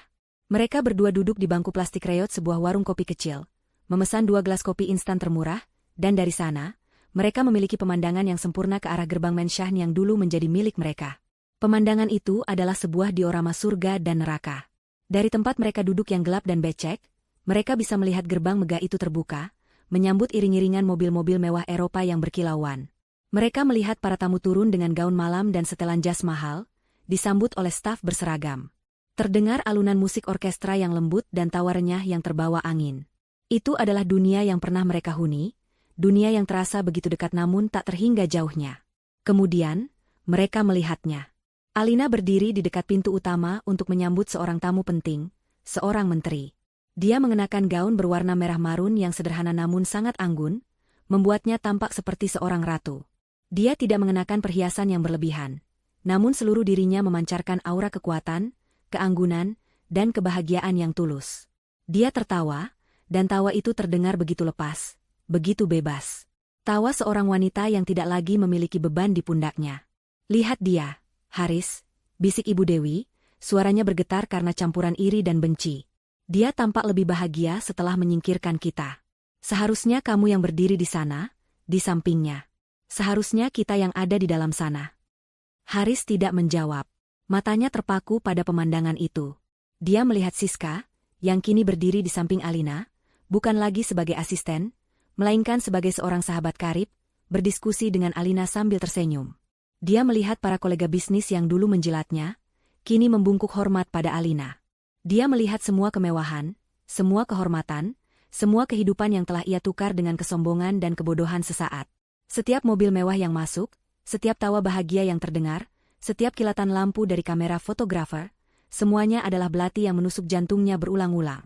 Mereka berdua duduk di bangku plastik reot sebuah warung kopi kecil, memesan 2 gelas kopi instan termurah, dan dari sana, mereka memiliki pemandangan yang sempurna ke arah gerbang Menshan yang dulu menjadi milik mereka. Pemandangan itu adalah sebuah diorama surga dan neraka. Dari tempat mereka duduk yang gelap dan becek, mereka bisa melihat gerbang megah itu terbuka, menyambut iring-iringan mobil-mobil mewah Eropa yang berkilauan. Mereka melihat para tamu turun dengan gaun malam dan setelan jas mahal, disambut oleh staf berseragam. Terdengar alunan musik orkestra yang lembut dan tawa renyah yang terbawa angin. Itu adalah dunia yang pernah mereka huni, dunia yang terasa begitu dekat namun tak terhingga jauhnya. Kemudian, mereka melihatnya. Alina berdiri di dekat pintu utama untuk menyambut seorang tamu penting, seorang menteri. Dia mengenakan gaun berwarna merah marun yang sederhana namun sangat anggun, membuatnya tampak seperti seorang ratu. Dia tidak mengenakan perhiasan yang berlebihan, namun seluruh dirinya memancarkan aura kekuatan, keanggunan, dan kebahagiaan yang tulus. Dia tertawa, dan tawa itu terdengar begitu lepas, begitu bebas. Tawa seorang wanita yang tidak lagi memiliki beban di pundaknya. "Lihat dia, Haris," bisik Ibu Dewi, suaranya bergetar karena campuran iri dan benci. "Dia tampak lebih bahagia setelah menyingkirkan kita. Seharusnya kamu yang berdiri di sana, di sampingnya. Seharusnya kita yang ada di dalam sana." Haris tidak menjawab. Matanya terpaku pada pemandangan itu. Dia melihat Siska, yang kini berdiri di samping Alina, bukan lagi sebagai asisten, melainkan sebagai seorang sahabat karib, berdiskusi dengan Alina sambil tersenyum. Dia melihat para kolega bisnis yang dulu menjilatnya, kini membungkuk hormat pada Alina. Dia melihat semua kemewahan, semua kehormatan, semua kehidupan yang telah ia tukar dengan kesombongan dan kebodohan sesaat. Setiap mobil mewah yang masuk, setiap tawa bahagia yang terdengar, setiap kilatan lampu dari kamera fotografer, semuanya adalah belati yang menusuk jantungnya berulang-ulang.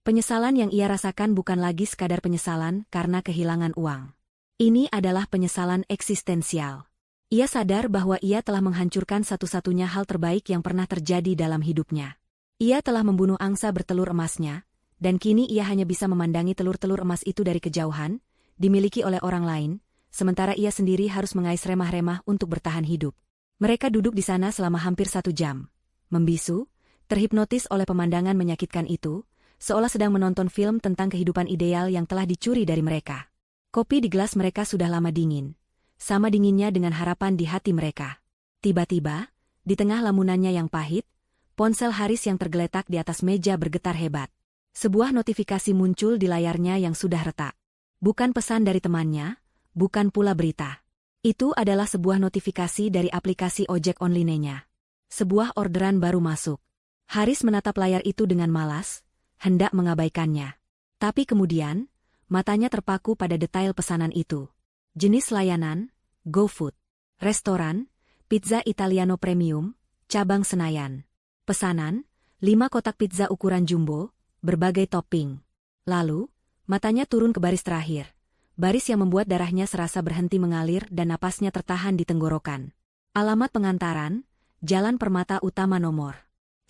Penyesalan yang ia rasakan bukan lagi sekadar penyesalan karena kehilangan uang. Ini adalah penyesalan eksistensial. Ia sadar bahwa ia telah menghancurkan satu-satunya hal terbaik yang pernah terjadi dalam hidupnya. Ia telah membunuh angsa bertelur emasnya, dan kini ia hanya bisa memandangi telur-telur emas itu dari kejauhan, dimiliki oleh orang lain, sementara ia sendiri harus mengais remah-remah untuk bertahan hidup. Mereka duduk di sana selama hampir 1 jam. Membisu, terhipnotis oleh pemandangan menyakitkan itu, seolah sedang menonton film tentang kehidupan ideal yang telah dicuri dari mereka. Kopi di gelas mereka sudah lama dingin. Sama dinginnya dengan harapan di hati mereka. Tiba-tiba, di tengah lamunannya yang pahit, ponsel Haris yang tergeletak di atas meja bergetar hebat. Sebuah notifikasi muncul di layarnya yang sudah retak. Bukan pesan dari temannya, bukan pula berita. Itu adalah sebuah notifikasi dari aplikasi ojek online-nya. Sebuah orderan baru masuk. Haris menatap layar itu dengan malas, hendak mengabaikannya. Tapi kemudian, matanya terpaku pada detail pesanan itu. Jenis layanan, GoFood. Restoran, pizza Italiano Premium, cabang Senayan. Pesanan, 5 kotak pizza ukuran jumbo, berbagai topping. Lalu, matanya turun ke baris terakhir. Baris yang membuat darahnya serasa berhenti mengalir dan napasnya tertahan di tenggorokan. Alamat pengantaran, Jalan Permata Utama nomor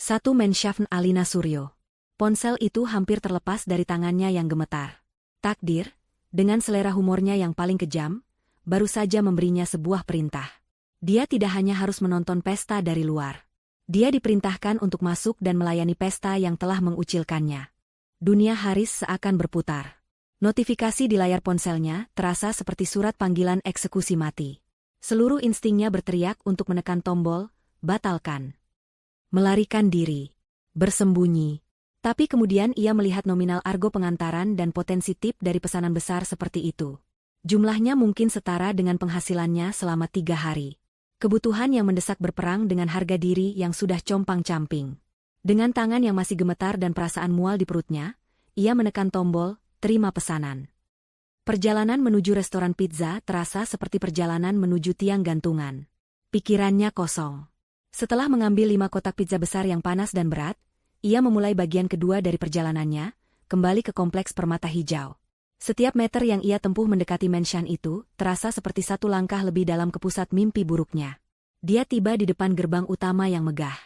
1 Menshavn Alina Suryo. Ponsel itu hampir terlepas dari tangannya yang gemetar. Takdir, dengan selera humornya yang paling kejam, baru saja memberinya sebuah perintah. Dia tidak hanya harus menonton pesta dari luar. Dia diperintahkan untuk masuk dan melayani pesta yang telah mengucilkannya. Dunia Haris seakan berputar. Notifikasi di layar ponselnya terasa seperti surat panggilan eksekusi mati. Seluruh instingnya berteriak untuk menekan tombol, batalkan. Melarikan diri. Bersembunyi. Tapi kemudian ia melihat nominal argo pengantaran dan potensi tip dari pesanan besar seperti itu. Jumlahnya mungkin setara dengan penghasilannya selama 3 hari. Kebutuhan yang mendesak berperang dengan harga diri yang sudah compang-camping. Dengan tangan yang masih gemetar dan perasaan mual di perutnya, ia menekan tombol, terima pesanan. Perjalanan menuju restoran pizza terasa seperti perjalanan menuju tiang gantungan. Pikirannya kosong. Setelah mengambil 5 kotak pizza besar yang panas dan berat, ia memulai bagian kedua dari perjalanannya, kembali ke kompleks Permata Hijau. Setiap meter yang ia tempuh mendekati Menshavn itu, terasa seperti 1 langkah lebih dalam ke pusat mimpi buruknya. Dia tiba di depan gerbang utama yang megah.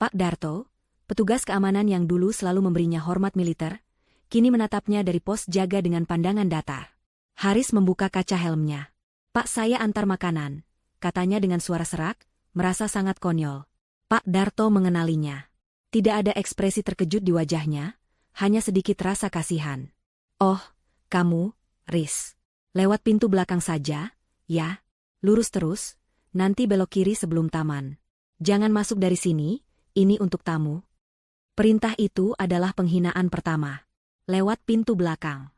Pak Darto, petugas keamanan yang dulu selalu memberinya hormat militer, kini menatapnya dari pos jaga dengan pandangan datar. Haris membuka kaca helmnya. "Pak, saya antar makanan," katanya dengan suara serak, merasa sangat konyol. Pak Darto mengenalinya. Tidak ada ekspresi terkejut di wajahnya, hanya sedikit rasa kasihan. "Oh, kamu, Riz. Lewat pintu belakang saja, ya. Lurus terus, nanti belok kiri sebelum taman. Jangan masuk dari sini, ini untuk tamu." Perintah itu adalah penghinaan pertama. Lewat pintu belakang.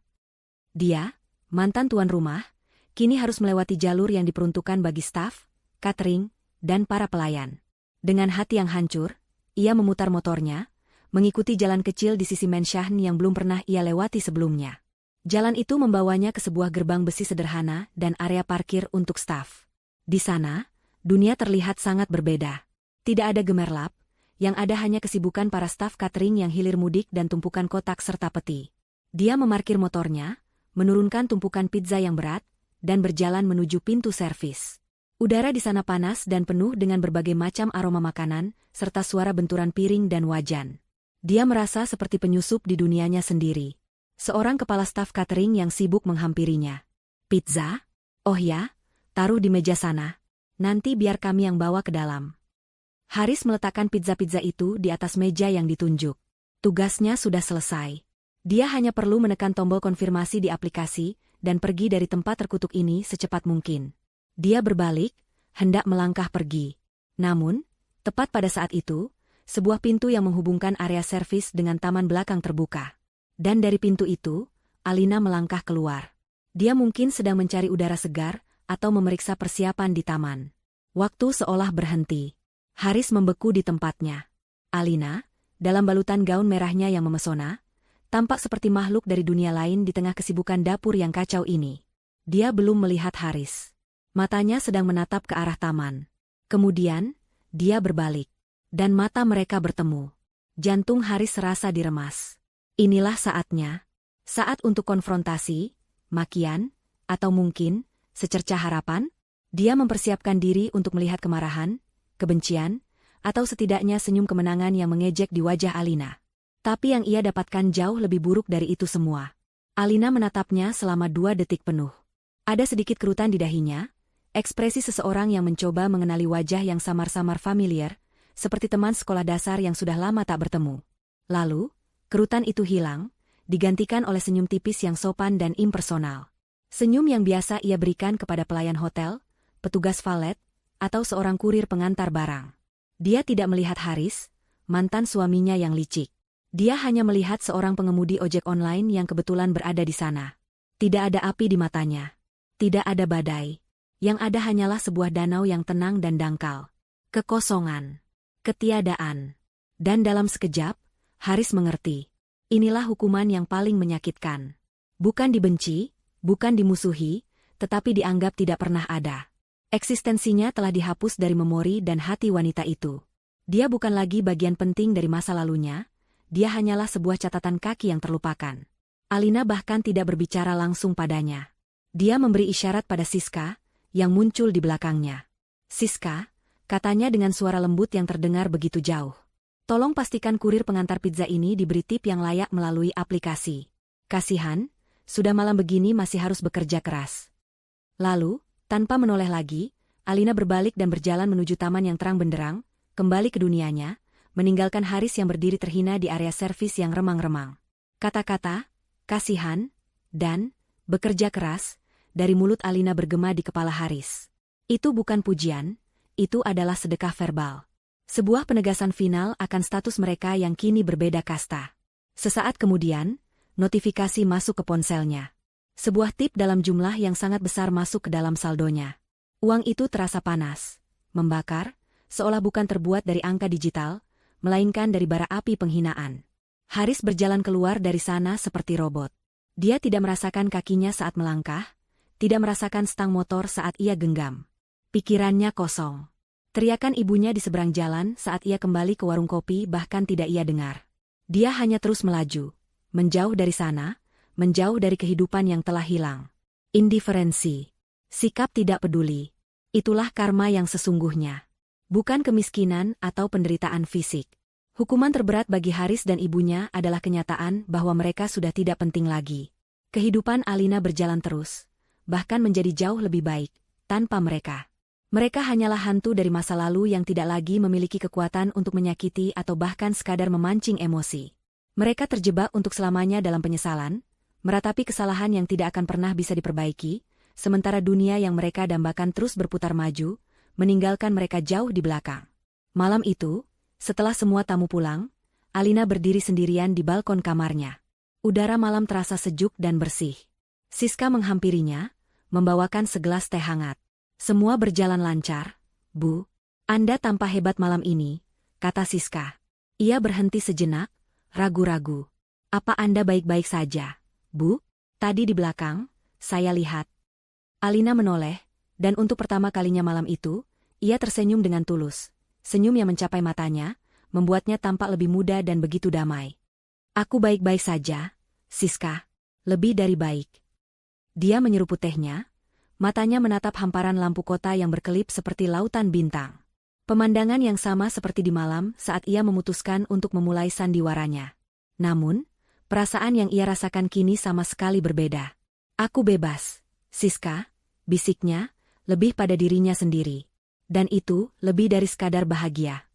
Dia, mantan tuan rumah, kini harus melewati jalur yang diperuntukkan bagi staf, catering, dan para pelayan. Dengan hati yang hancur, ia memutar motornya, mengikuti jalan kecil di sisi Menshavn yang belum pernah ia lewati sebelumnya. Jalan itu membawanya ke sebuah gerbang besi sederhana dan area parkir untuk staf. Di sana, dunia terlihat sangat berbeda. Tidak ada gemerlap, yang ada hanya kesibukan para staf catering yang hilir mudik dan tumpukan kotak serta peti. Dia memarkir motornya, menurunkan tumpukan pizza yang berat, dan berjalan menuju pintu servis. Udara di sana panas dan penuh dengan berbagai macam aroma makanan, serta suara benturan piring dan wajan. Dia merasa seperti penyusup di dunianya sendiri. Seorang kepala staf catering yang sibuk menghampirinya. Pizza? Oh ya, taruh di meja sana. Nanti biar kami yang bawa ke dalam. Haris meletakkan pizza-pizza itu di atas meja yang ditunjuk. Tugasnya sudah selesai. Dia hanya perlu menekan tombol konfirmasi di aplikasi dan pergi dari tempat terkutuk ini secepat mungkin. Dia berbalik, hendak melangkah pergi. Namun, tepat pada saat itu, sebuah pintu yang menghubungkan area servis dengan taman belakang terbuka. Dan dari pintu itu, Alina melangkah keluar. Dia mungkin sedang mencari udara segar atau memeriksa persiapan di taman. Waktu seolah berhenti. Haris membeku di tempatnya. Alina, dalam balutan gaun merahnya yang memesona, tampak seperti makhluk dari dunia lain di tengah kesibukan dapur yang kacau ini. Dia belum melihat Haris. Matanya sedang menatap ke arah taman. Kemudian, dia berbalik. Dan mata mereka bertemu. Jantung Haris serasa diremas. Inilah saatnya. Saat untuk konfrontasi, makian, atau mungkin, secercah harapan. Dia mempersiapkan diri untuk melihat kemarahan, kebencian, atau setidaknya senyum kemenangan yang mengejek di wajah Alina. Tapi yang ia dapatkan jauh lebih buruk dari itu semua. Alina menatapnya selama 2 detik penuh. Ada sedikit kerutan di dahinya, ekspresi seseorang yang mencoba mengenali wajah yang samar-samar familiar, seperti teman sekolah dasar yang sudah lama tak bertemu. Lalu, kerutan itu hilang, digantikan oleh senyum tipis yang sopan dan impersonal. Senyum yang biasa ia berikan kepada pelayan hotel, petugas valet, atau seorang kurir pengantar barang. Dia tidak melihat Haris, mantan suaminya yang licik. Dia hanya melihat seorang pengemudi ojek online yang kebetulan berada di sana. Tidak ada api di matanya. Tidak ada badai. Yang ada hanyalah sebuah danau yang tenang dan dangkal. Kekosongan. Ketiadaan. Dan dalam sekejap, Haris mengerti. Inilah hukuman yang paling menyakitkan. Bukan dibenci, bukan dimusuhi, tetapi dianggap tidak pernah ada. Eksistensinya telah dihapus dari memori dan hati wanita itu. Dia bukan lagi bagian penting dari masa lalunya, dia hanyalah sebuah catatan kaki yang terlupakan. Alina bahkan tidak berbicara langsung padanya. Dia memberi isyarat pada Siska, yang muncul di belakangnya. Siska, katanya dengan suara lembut yang terdengar begitu jauh. Tolong pastikan kurir pengantar pizza ini diberi tip yang layak melalui aplikasi. Kasihan, sudah malam begini masih harus bekerja keras. Lalu, tanpa menoleh lagi, Alina berbalik dan berjalan menuju taman yang terang benderang, kembali ke dunianya, meninggalkan Haris yang berdiri terhina di area servis yang remang-remang. Kata-kata, kasihan, dan bekerja keras, dari mulut Alina bergema di kepala Haris. Itu bukan pujian, itu adalah sedekah verbal. Sebuah penegasan final akan status mereka yang kini berbeda kasta. Sesaat kemudian, notifikasi masuk ke ponselnya. Sebuah tip dalam jumlah yang sangat besar masuk ke dalam saldonya. Uang itu terasa panas, membakar, seolah bukan terbuat dari angka digital, melainkan dari bara api penghinaan. Haris berjalan keluar dari sana seperti robot. Dia tidak merasakan kakinya saat melangkah, tidak merasakan stang motor saat ia genggam. Pikirannya kosong. Teriakan ibunya di seberang jalan saat ia kembali ke warung kopi bahkan tidak ia dengar. Dia hanya terus melaju, menjauh dari sana, menjauh dari kehidupan yang telah hilang. Indiferensi. Sikap tidak peduli. Itulah karma yang sesungguhnya. Bukan kemiskinan atau penderitaan fisik. Hukuman terberat bagi Haris dan ibunya adalah kenyataan bahwa mereka sudah tidak penting lagi. Kehidupan Alina berjalan terus, bahkan menjadi jauh lebih baik, tanpa mereka. Mereka hanyalah hantu dari masa lalu yang tidak lagi memiliki kekuatan untuk menyakiti atau bahkan sekadar memancing emosi. Mereka terjebak untuk selamanya dalam penyesalan, meratapi kesalahan yang tidak akan pernah bisa diperbaiki, sementara dunia yang mereka dambakan terus berputar maju, meninggalkan mereka jauh di belakang. Malam itu, setelah semua tamu pulang, Alina berdiri sendirian di balkon kamarnya. Udara malam terasa sejuk dan bersih. Siska menghampirinya, membawakan segelas teh hangat. Semua berjalan lancar, Bu. Anda tampak hebat malam ini, kata Siska. Ia berhenti sejenak, ragu-ragu. Apa Anda baik-baik saja, Bu? Tadi di belakang, saya lihat. Alina menoleh, dan untuk pertama kalinya malam itu, ia tersenyum dengan tulus. Senyum yang mencapai matanya, membuatnya tampak lebih muda dan begitu damai. Aku baik-baik saja, Siska. Lebih dari baik. Dia menyeruput tehnya, matanya menatap hamparan lampu kota yang berkelip seperti lautan bintang. Pemandangan yang sama seperti di malam saat ia memutuskan untuk memulai sandiwaranya. Namun, Perasaan yang ia rasakan kini sama sekali berbeda. Aku bebas, Siska, bisiknya, lebih pada dirinya sendiri. Dan itu, lebih dari sekadar bahagia.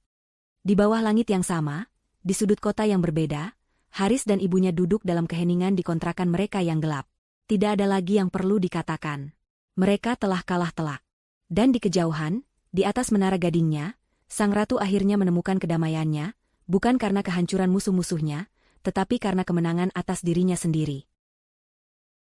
Di bawah langit yang sama, di sudut kota yang berbeda, Haris dan ibunya duduk dalam keheningan di kontrakan mereka yang gelap. Tidak ada lagi yang perlu dikatakan. Mereka telah kalah telak. Dan di kejauhan, di atas menara gadingnya, sang ratu akhirnya menemukan kedamaiannya, bukan karena kehancuran musuh-musuhnya, tetapi karena kemenangan atas dirinya sendiri.